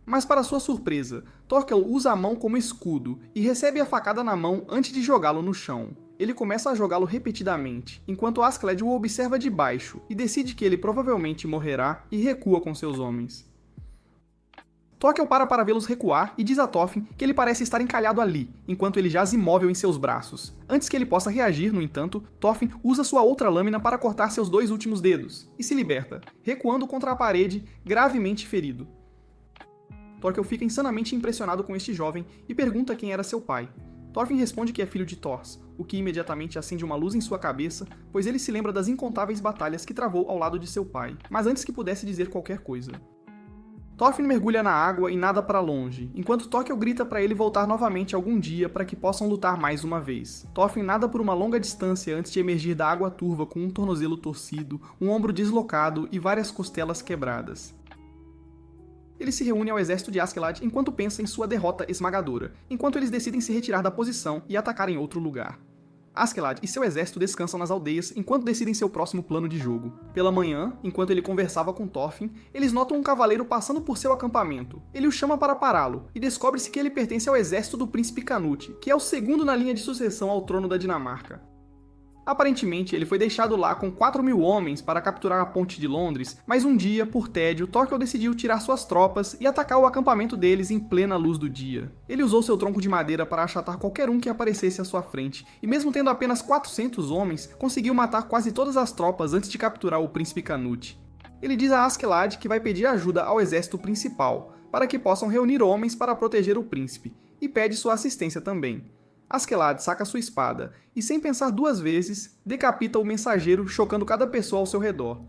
S1: Mas para sua surpresa, Thorkel usa a mão como escudo e recebe a facada na mão antes de jogá-lo no chão. Ele começa a jogá-lo repetidamente, enquanto Askeladd o observa de baixo e decide que ele provavelmente morrerá e recua com seus homens. Thorkel para vê-los recuar e diz a Thorfinn que ele parece estar encalhado ali, enquanto ele jaz imóvel em seus braços. Antes que ele possa reagir, no entanto, Thorfinn usa sua outra lâmina para cortar seus 2 últimos dedos, e se liberta, recuando contra a parede, gravemente ferido. Thorkel fica insanamente impressionado com este jovem e pergunta quem era seu pai. Thorfinn responde que é filho de Thors, o que imediatamente acende uma luz em sua cabeça, pois ele se lembra das incontáveis batalhas que travou ao lado de seu pai, mas antes que pudesse dizer qualquer coisa. Thorfinn mergulha na água e nada para longe, enquanto Thorkel grita para ele voltar novamente algum dia para que possam lutar mais uma vez. Thorfinn nada por uma longa distância antes de emergir da água turva com um tornozelo torcido, um ombro deslocado e várias costelas quebradas. Ele se reúne ao exército de Askeladd enquanto pensa em sua derrota esmagadora, enquanto eles decidem se retirar da posição e atacar em outro lugar. Askeladd e seu exército descansam nas aldeias enquanto decidem seu próximo plano de jogo. Pela manhã, enquanto ele conversava com Thorfinn, eles notam um cavaleiro passando por seu acampamento. Ele o chama para pará-lo, e descobre-se que ele pertence ao exército do príncipe Canute, que é o segundo na linha de sucessão ao trono da Dinamarca. Aparentemente, ele foi deixado lá com 4.000 homens para capturar a ponte de Londres, mas um dia, por tédio, Thorkel decidiu tirar suas tropas e atacar o acampamento deles em plena luz do dia. Ele usou seu tronco de madeira para achatar qualquer um que aparecesse à sua frente, e mesmo tendo apenas 400 homens, conseguiu matar quase todas as tropas antes de capturar o príncipe Canute. Ele diz a Askeladd que vai pedir ajuda ao exército principal, para que possam reunir homens para proteger o príncipe, e pede sua assistência também. Askeladd saca sua espada e, sem pensar duas vezes, decapita o mensageiro, chocando cada pessoa ao seu redor.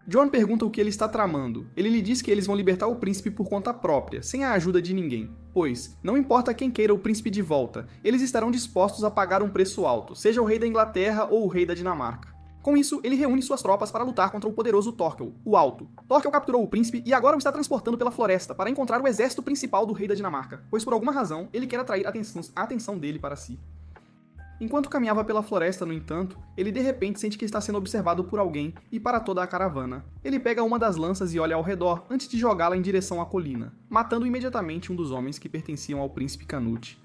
S1: Jon pergunta o que ele está tramando. Ele lhe diz que eles vão libertar o príncipe por conta própria, sem a ajuda de ninguém. Pois, não importa quem queira o príncipe de volta, eles estarão dispostos a pagar um preço alto, seja o rei da Inglaterra ou o rei da Dinamarca. Com isso, ele reúne suas tropas para lutar contra o poderoso Thorkel, o Alto. Thorkel capturou o príncipe e agora o está transportando pela floresta para encontrar o exército principal do rei da Dinamarca, pois por alguma razão ele quer atrair a atenção dele para si. Enquanto caminhava pela floresta, no entanto, ele de repente sente que está sendo observado por alguém e para toda a caravana. Ele pega uma das lanças e olha ao redor antes de jogá-la em direção à colina, matando imediatamente um dos homens que pertenciam ao príncipe Canute.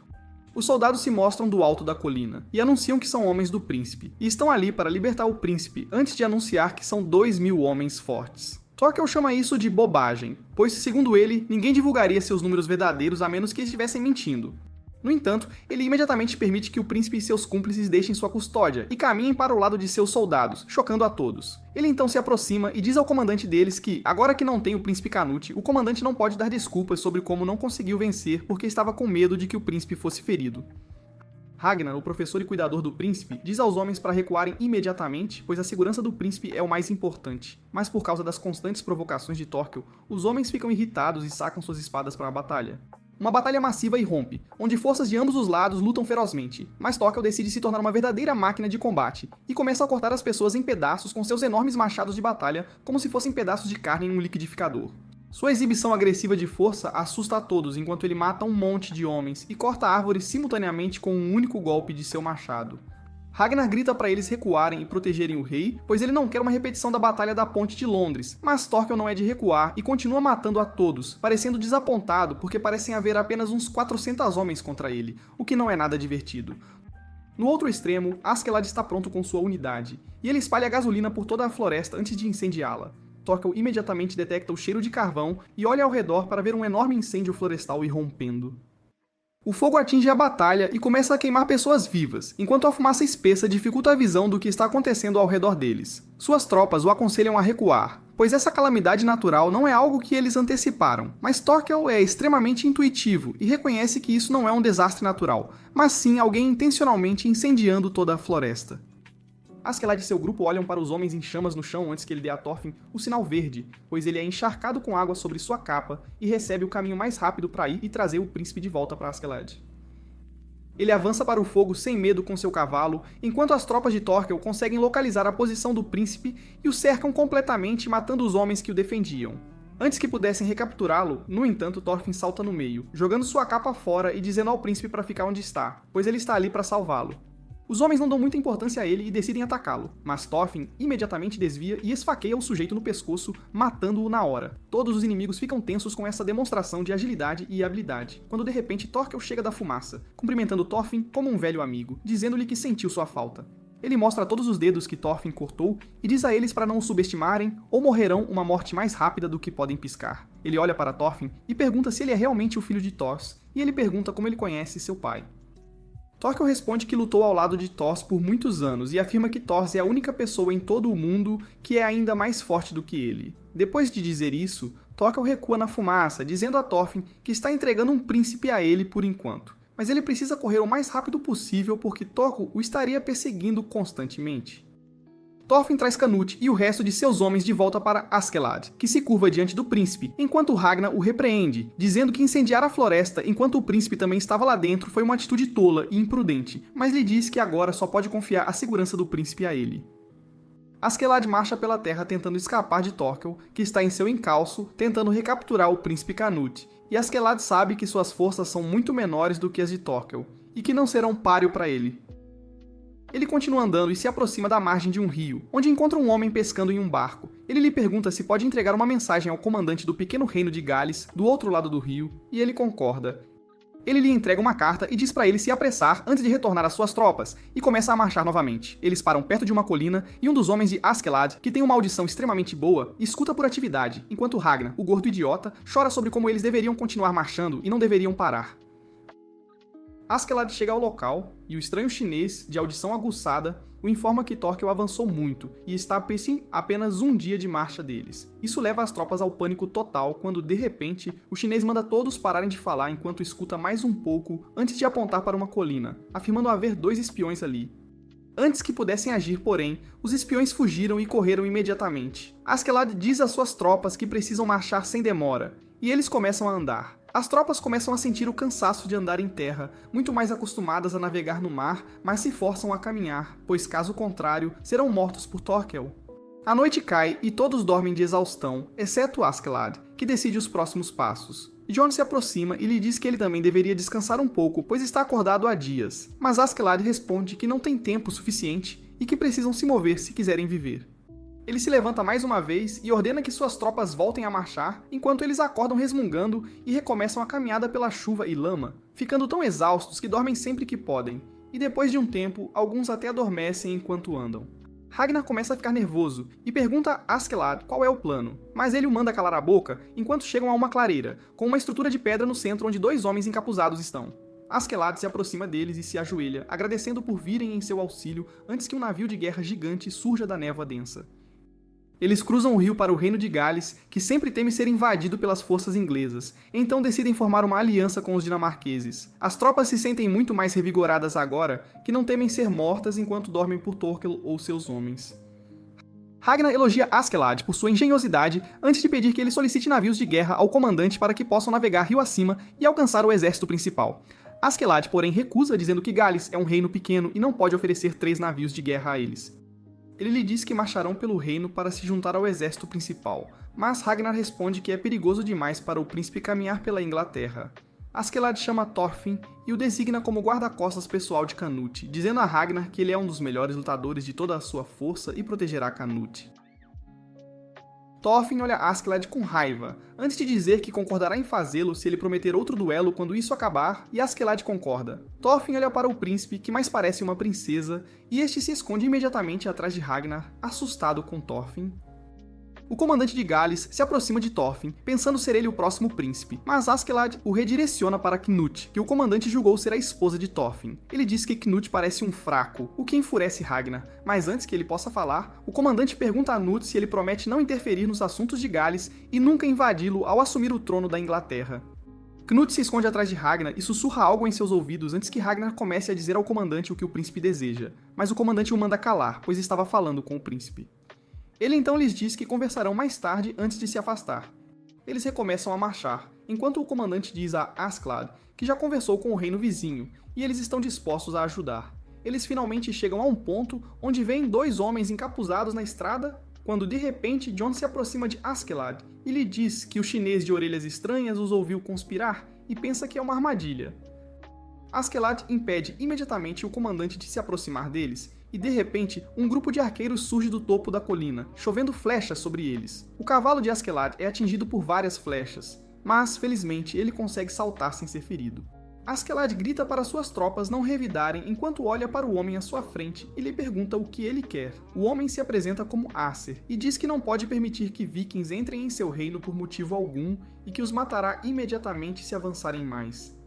S1: Os soldados se mostram do alto da colina e anunciam que são homens do príncipe, e estão ali para libertar o príncipe antes de anunciar que são 2.000 homens fortes. Thorkel chama isso de bobagem, pois, segundo ele, ninguém divulgaria seus números verdadeiros a menos que estivessem mentindo. No entanto, ele imediatamente permite que o príncipe e seus cúmplices deixem sua custódia e caminhem para o lado de seus soldados, chocando a todos. Ele então se aproxima e diz ao comandante deles que, agora que não tem o príncipe Canute, o comandante não pode dar desculpas sobre como não conseguiu vencer porque estava com medo de que o príncipe fosse ferido. Ragnar, o professor e cuidador do príncipe, diz aos homens para recuarem imediatamente, pois a segurança do príncipe é o mais importante. Mas por causa das constantes provocações de Thorkel, os homens ficam irritados e sacam suas espadas para a batalha. Uma batalha massiva irrompe, onde forças de ambos os lados lutam ferozmente, mas Thorkel decide se tornar uma verdadeira máquina de combate, e começa a cortar as pessoas em pedaços com seus enormes machados de batalha, como se fossem pedaços de carne em um liquidificador. Sua exibição agressiva de força assusta a todos enquanto ele mata um monte de homens e corta árvores simultaneamente com um único golpe de seu machado. Ragnar grita para eles recuarem e protegerem o rei, pois ele não quer uma repetição da Batalha da Ponte de Londres, mas Thorkel não é de recuar e continua matando a todos, parecendo desapontado porque parecem haver apenas uns 400 homens contra ele, o que não é nada divertido. No outro extremo, Askeladd está pronto com sua unidade, e ele espalha gasolina por toda a floresta antes de incendiá-la. Thorkel imediatamente detecta o cheiro de carvão e olha ao redor para ver um enorme incêndio florestal irrompendo. O fogo atinge a batalha e começa a queimar pessoas vivas, enquanto a fumaça espessa dificulta a visão do que está acontecendo ao redor deles. Suas tropas o aconselham a recuar, pois essa calamidade natural não é algo que eles anteciparam, mas Thorkel é extremamente intuitivo e reconhece que isso não é um desastre natural, mas sim alguém intencionalmente incendiando toda a floresta. Askeladd e seu grupo olham para os homens em chamas no chão antes que ele dê a Thorfinn o sinal verde, pois ele é encharcado com água sobre sua capa e recebe o caminho mais rápido para ir e trazer o príncipe de volta para Askeladd. Ele avança para o fogo sem medo com seu cavalo, enquanto as tropas de Thorkel conseguem localizar a posição do príncipe e o cercam completamente, matando os homens que o defendiam. Antes que pudessem recapturá-lo, no entanto, Thorfinn salta no meio, jogando sua capa fora e dizendo ao príncipe para ficar onde está, pois ele está ali para salvá-lo. Os homens não dão muita importância a ele e decidem atacá-lo, mas Thorfinn imediatamente desvia e esfaqueia o sujeito no pescoço, matando-o na hora. Todos os inimigos ficam tensos com essa demonstração de agilidade e habilidade, quando de repente Thorkel chega da fumaça, cumprimentando Thorfinn como um velho amigo, dizendo-lhe que sentiu sua falta. Ele mostra todos os dedos que Thorfinn cortou e diz a eles para não o subestimarem ou morrerão uma morte mais rápida do que podem piscar. Ele olha para Thorfinn e pergunta se ele é realmente o filho de Thors, e ele pergunta como ele conhece seu pai. Thorkel responde que lutou ao lado de Thors por muitos anos e afirma que Thors é a única pessoa em todo o mundo que é ainda mais forte do que ele. Depois de dizer isso, Torkel recua na fumaça, dizendo a Thorfinn que está entregando um príncipe a ele por enquanto. Mas ele precisa correr o mais rápido possível porque Torkel o estaria perseguindo constantemente. Thorfinn traz Canute e o resto de seus homens de volta para Askeladd, que se curva diante do príncipe, enquanto Ragnar o repreende, dizendo que incendiar a floresta enquanto o príncipe também estava lá dentro foi uma atitude tola e imprudente, mas lhe diz que agora só pode confiar a segurança do príncipe a ele. Askeladd marcha pela terra tentando escapar de Torkel, que está em seu encalço, tentando recapturar o príncipe Canute, e Askeladd sabe que suas forças são muito menores do que as de Torkel, e que não serão páreo para ele. Ele continua andando e se aproxima da margem de um rio, onde encontra um homem pescando em um barco. Ele lhe pergunta se pode entregar uma mensagem ao comandante do pequeno reino de Gales, do outro lado do rio, e ele concorda. Ele lhe entrega uma carta e diz para ele se apressar antes de retornar às suas tropas, e começa a marchar novamente. Eles param perto de uma colina, e um dos homens de Askeladd, que tem uma audição extremamente boa, escuta por atividade, enquanto Ragnar, o gordo idiota, chora sobre como eles deveriam continuar marchando e não deveriam parar. Askeladd chega ao local, e o estranho chinês, de audição aguçada, o informa que Torkel avançou muito, e está a apenas um dia de marcha deles. Isso leva as tropas ao pânico total, quando, de repente, o chinês manda todos pararem de falar enquanto escuta mais um pouco, antes de apontar para uma colina, afirmando haver 2 espiões ali. Antes que pudessem agir, porém, os espiões fugiram e correram imediatamente. Askeladd diz às suas tropas que precisam marchar sem demora, e eles começam a andar. As tropas começam a sentir o cansaço de andar em terra, muito mais acostumadas a navegar no mar, mas se forçam a caminhar, pois caso contrário, serão mortos por Torkel. A noite cai e todos dormem de exaustão, exceto Askeladd, que decide os próximos passos. Jon se aproxima e lhe diz que ele também deveria descansar um pouco, pois está acordado há dias. Mas Askeladd responde que não tem tempo suficiente e que precisam se mover se quiserem viver. Ele se levanta mais uma vez e ordena que suas tropas voltem a marchar, enquanto eles acordam resmungando e recomeçam a caminhada pela chuva e lama, ficando tão exaustos que dormem sempre que podem, e depois de um tempo, alguns até adormecem enquanto andam. Ragnar começa a ficar nervoso e pergunta a Askeladd qual é o plano, mas ele o manda calar a boca enquanto chegam a uma clareira, com uma estrutura de pedra no centro onde 2 homens encapuzados estão. Askeladd se aproxima deles e se ajoelha, agradecendo por virem em seu auxílio antes que um navio de guerra gigante surja da névoa densa. Eles cruzam o rio para o reino de Gales, que sempre teme ser invadido pelas forças inglesas, então decidem formar uma aliança com os dinamarqueses. As tropas se sentem muito mais revigoradas agora, que não temem ser mortas enquanto dormem por Torkel ou seus homens. Ragnar elogia Askeladd por sua engenhosidade antes de pedir que ele solicite navios de guerra ao comandante para que possam navegar rio acima e alcançar o exército principal. Askeladd, porém, recusa, dizendo que Gales é um reino pequeno e não pode oferecer 3 navios de guerra a eles. Ele lhe diz que marcharão pelo reino para se juntar ao exército principal, mas Ragnar responde que é perigoso demais para o príncipe caminhar pela Inglaterra. Askeladd chama Thorfinn e o designa como guarda-costas pessoal de Canute, dizendo a Ragnar que ele é um dos melhores lutadores de toda a sua força e protegerá Canute. Thorfinn olha Askeladd com raiva, antes de dizer que concordará em fazê-lo se ele prometer outro duelo quando isso acabar, e Askeladd concorda. Thorfinn olha para o príncipe, que mais parece uma princesa, e este se esconde imediatamente atrás de Ragnar, assustado com Thorfinn. O comandante de Gales se aproxima de Thorfinn, pensando ser ele o próximo príncipe, mas Askeladd o redireciona para Knut, que o comandante julgou ser a esposa de Thorfinn. Ele diz que Knut parece um fraco, o que enfurece Ragnar, mas antes que ele possa falar, o comandante pergunta a Knut se ele promete não interferir nos assuntos de Gales e nunca invadi-lo ao assumir o trono da Inglaterra. Knut se esconde atrás de Ragnar e sussurra algo em seus ouvidos antes que Ragnar comece a dizer ao comandante o que o príncipe deseja, mas o comandante o manda calar, pois estava falando com o príncipe. Ele então lhes diz que conversarão mais tarde antes de se afastar. Eles recomeçam a marchar, enquanto o comandante diz a Askeladd que já conversou com o reino vizinho, e eles estão dispostos a ajudar. Eles finalmente chegam a um ponto onde veem 2 homens encapuzados na estrada, quando de repente Jon se aproxima de Askeladd e lhe diz que o chinês de orelhas estranhas os ouviu conspirar e pensa que é uma armadilha. Askeladd impede imediatamente o comandante de se aproximar deles, e de repente, um grupo de arqueiros surge do topo da colina, chovendo flechas sobre eles. O cavalo de Askeladd é atingido por várias flechas, mas, felizmente, ele consegue saltar sem ser ferido. Askeladd grita para suas tropas não revidarem enquanto olha para o homem à sua frente e lhe pergunta o que ele quer. O homem se apresenta como Acer e diz que não pode permitir que vikings entrem em seu reino por motivo algum e que os matará imediatamente se avançarem mais.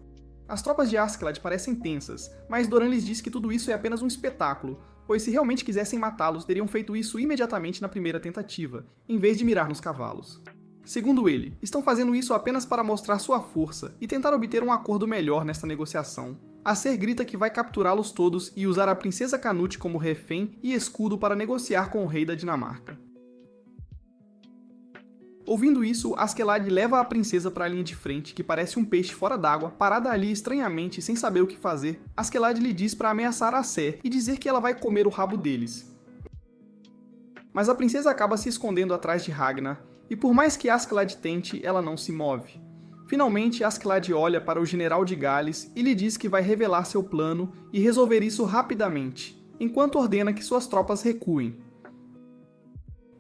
S1: As tropas de Askeladd parecem tensas, mas Doran lhes diz que tudo isso é apenas um espetáculo, pois se realmente quisessem matá-los, teriam feito isso imediatamente na primeira tentativa, em vez de mirar nos cavalos. Segundo ele, estão fazendo isso apenas para mostrar sua força e tentar obter um acordo melhor nesta negociação. Acer grita que vai capturá-los todos e usar a princesa Canute como refém e escudo para negociar com o rei da Dinamarca. Ouvindo isso, Askeladd leva a princesa para a linha de frente, que parece um peixe fora d'água, parada ali estranhamente, sem saber o que fazer. Askeladd lhe diz para ameaçar Acer e dizer que ela vai comer o rabo deles. Mas a princesa acaba se escondendo atrás de Ragnar, e por mais que Askeladd tente, ela não se move. Finalmente, Askeladd olha para o general de Gales e lhe diz que vai revelar seu plano e resolver isso rapidamente, enquanto ordena que suas tropas recuem.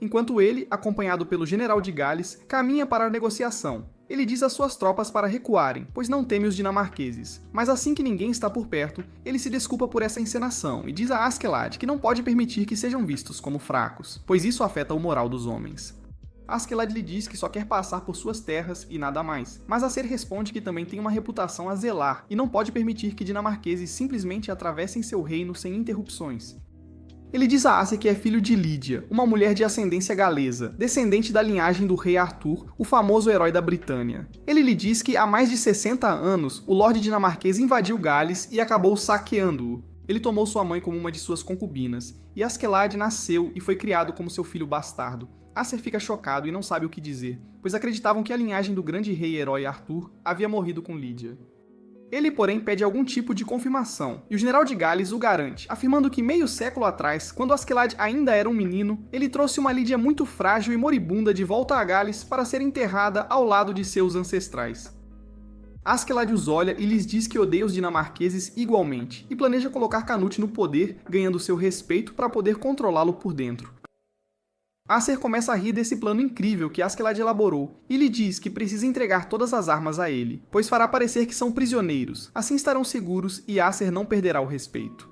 S1: Enquanto ele, acompanhado pelo general de Gales, caminha para a negociação. Ele diz às suas tropas para recuarem, pois não teme os dinamarqueses. Mas assim que ninguém está por perto, ele se desculpa por essa encenação e diz a Askeladd que não pode permitir que sejam vistos como fracos, pois isso afeta o moral dos homens. Askeladd lhe diz que só quer passar por suas terras e nada mais, mas Acer responde que também tem uma reputação a zelar e não pode permitir que dinamarqueses simplesmente atravessem seu reino sem interrupções. Ele diz a Acer que é filho de Lídia, uma mulher de ascendência galesa, descendente da linhagem do rei Arthur, o famoso herói da Britânia. Ele lhe diz que há mais de 60 anos, o lorde dinamarquês invadiu Gales e acabou saqueando-o. Ele tomou sua mãe como uma de suas concubinas, e Askeladd nasceu e foi criado como seu filho bastardo. Acer fica chocado e não sabe o que dizer, pois acreditavam que a linhagem do grande rei herói Arthur havia morrido com Lídia. Ele, porém, pede algum tipo de confirmação, e o general de Gales o garante, afirmando que meio século atrás, quando Askeladd ainda era um menino, ele trouxe uma Lídia muito frágil e moribunda de volta a Gales para ser enterrada ao lado de seus ancestrais. Askeladd os olha e lhes diz que odeia os dinamarqueses igualmente, e planeja colocar Canute no poder, ganhando seu respeito para poder controlá-lo por dentro. Acer começa a rir desse plano incrível que Askeladd elaborou, e lhe diz que precisa entregar todas as armas a ele, pois fará parecer que são prisioneiros, assim estarão seguros e Acer não perderá o respeito.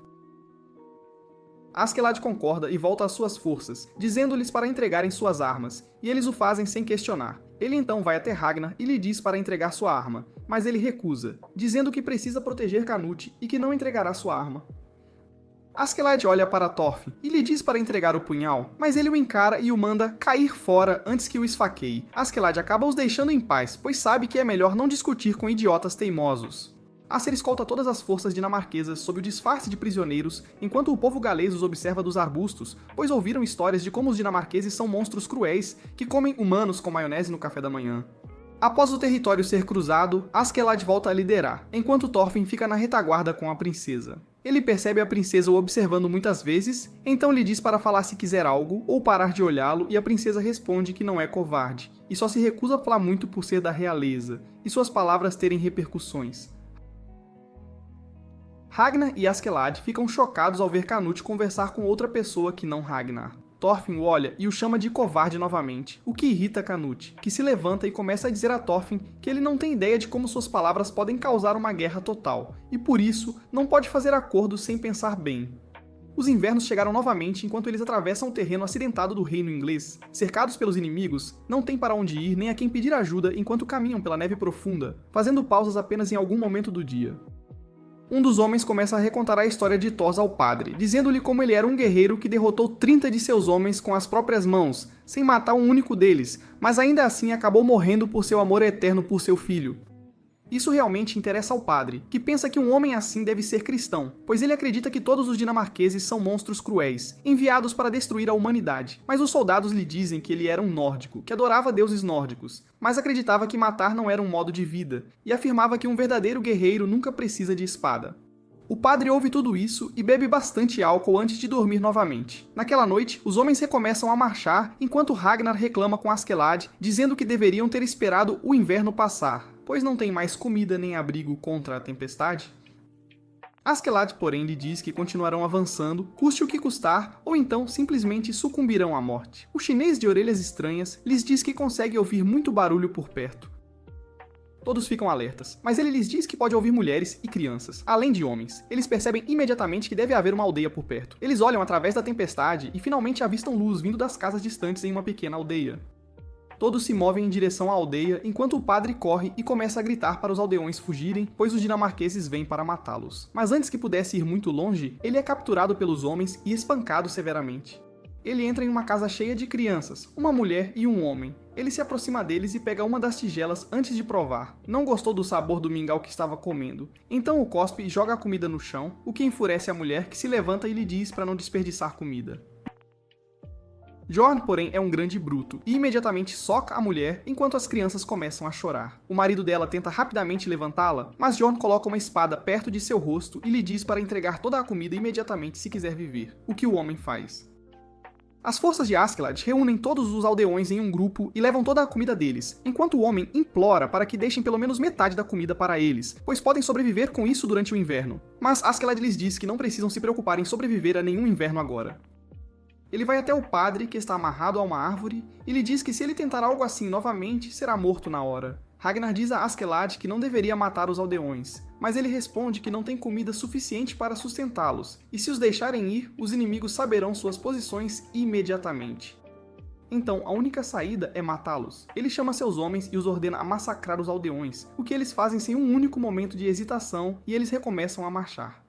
S1: Askeladd concorda e volta às suas forças, dizendo-lhes para entregarem suas armas, e eles o fazem sem questionar. Ele então vai até Ragnar e lhe diz para entregar sua arma, mas ele recusa, dizendo que precisa proteger Canute e que não entregará sua arma. Askeladd olha para Thorfinn e lhe diz para entregar o punhal, mas ele o encara e o manda cair fora antes que o esfaqueie. Askeladd acaba os deixando em paz, pois sabe que é melhor não discutir com idiotas teimosos. Acer escolta todas as forças dinamarquesas sob o disfarce de prisioneiros, enquanto o povo galês os observa dos arbustos, pois ouviram histórias de como os dinamarqueses são monstros cruéis que comem humanos com maionese no café da manhã. Após o território ser cruzado, Askeladd volta a liderar, enquanto Thorfinn fica na retaguarda com a princesa. Ele percebe a princesa o observando muitas vezes, então lhe diz para falar se quiser algo, ou parar de olhá-lo, e a princesa responde que não é covarde, e só se recusa a falar muito por ser da realeza, e suas palavras terem repercussões. Ragnar e Askeladd ficam chocados ao ver Canute conversar com outra pessoa que não Ragnar. Thorfinn o olha e o chama de covarde novamente, o que irrita Canute, que se levanta e começa a dizer a Thorfinn que ele não tem ideia de como suas palavras podem causar uma guerra total, e por isso não pode fazer acordos sem pensar bem. Os invernos chegaram novamente enquanto eles atravessam o terreno acidentado do reino inglês. Cercados pelos inimigos, não tem para onde ir nem a quem pedir ajuda enquanto caminham pela neve profunda, fazendo pausas apenas em algum momento do dia. Um dos homens começa a recontar a história de Thor ao padre, dizendo-lhe como ele era um guerreiro que derrotou 30 de seus homens com as próprias mãos, sem matar um único deles, mas ainda assim acabou morrendo por seu amor eterno por seu filho. Isso realmente interessa ao padre, que pensa que um homem assim deve ser cristão, pois ele acredita que todos os dinamarqueses são monstros cruéis, enviados para destruir a humanidade. Mas os soldados lhe dizem que ele era um nórdico, que adorava deuses nórdicos, mas acreditava que matar não era um modo de vida, e afirmava que um verdadeiro guerreiro nunca precisa de espada. O padre ouve tudo isso e bebe bastante álcool antes de dormir novamente. Naquela noite, os homens recomeçam a marchar, enquanto Ragnar reclama com Askeladd, dizendo que deveriam ter esperado o inverno passar, pois não tem mais comida nem abrigo contra a tempestade. Askeladd, porém, lhe diz que continuarão avançando, custe o que custar, ou então simplesmente sucumbirão à morte. O chinês de orelhas estranhas lhes diz que consegue ouvir muito barulho por perto. Todos ficam alertas, mas ele lhes diz que pode ouvir mulheres e crianças, além de homens. Eles percebem imediatamente que deve haver uma aldeia por perto. Eles olham através da tempestade e finalmente avistam luz vindo das casas distantes em uma pequena aldeia. Todos se movem em direção à aldeia, enquanto o padre corre e começa a gritar para os aldeões fugirem, pois os dinamarqueses vêm para matá-los. Mas antes que pudesse ir muito longe, ele é capturado pelos homens e espancado severamente. Ele entra em uma casa cheia de crianças, uma mulher e um homem. Ele se aproxima deles e pega uma das tigelas antes de provar. Não gostou do sabor do mingau que estava comendo. Então o cospe e joga a comida no chão, o que enfurece a mulher, que se levanta e lhe diz para não desperdiçar comida. Jorn, porém, é um grande bruto e imediatamente soca a mulher enquanto as crianças começam a chorar. O marido dela tenta rapidamente levantá-la, mas Jorn coloca uma espada perto de seu rosto e lhe diz para entregar toda a comida imediatamente se quiser viver, o que o homem faz. As forças de Askeladd reúnem todos os aldeões em um grupo e levam toda a comida deles, enquanto o homem implora para que deixem pelo menos metade da comida para eles, pois podem sobreviver com isso durante o inverno. Mas Askeladd lhes diz que não precisam se preocupar em sobreviver a nenhum inverno agora. Ele vai até o padre, que está amarrado a uma árvore, e lhe diz que se ele tentar algo assim novamente, será morto na hora. Ragnar diz a Askeladd que não deveria matar os aldeões, mas ele responde que não tem comida suficiente para sustentá-los, e se os deixarem ir, os inimigos saberão suas posições imediatamente. Então, a única saída é matá-los. Ele chama seus homens e os ordena a massacrar os aldeões, o que eles fazem sem um único momento de hesitação, e eles recomeçam a marchar.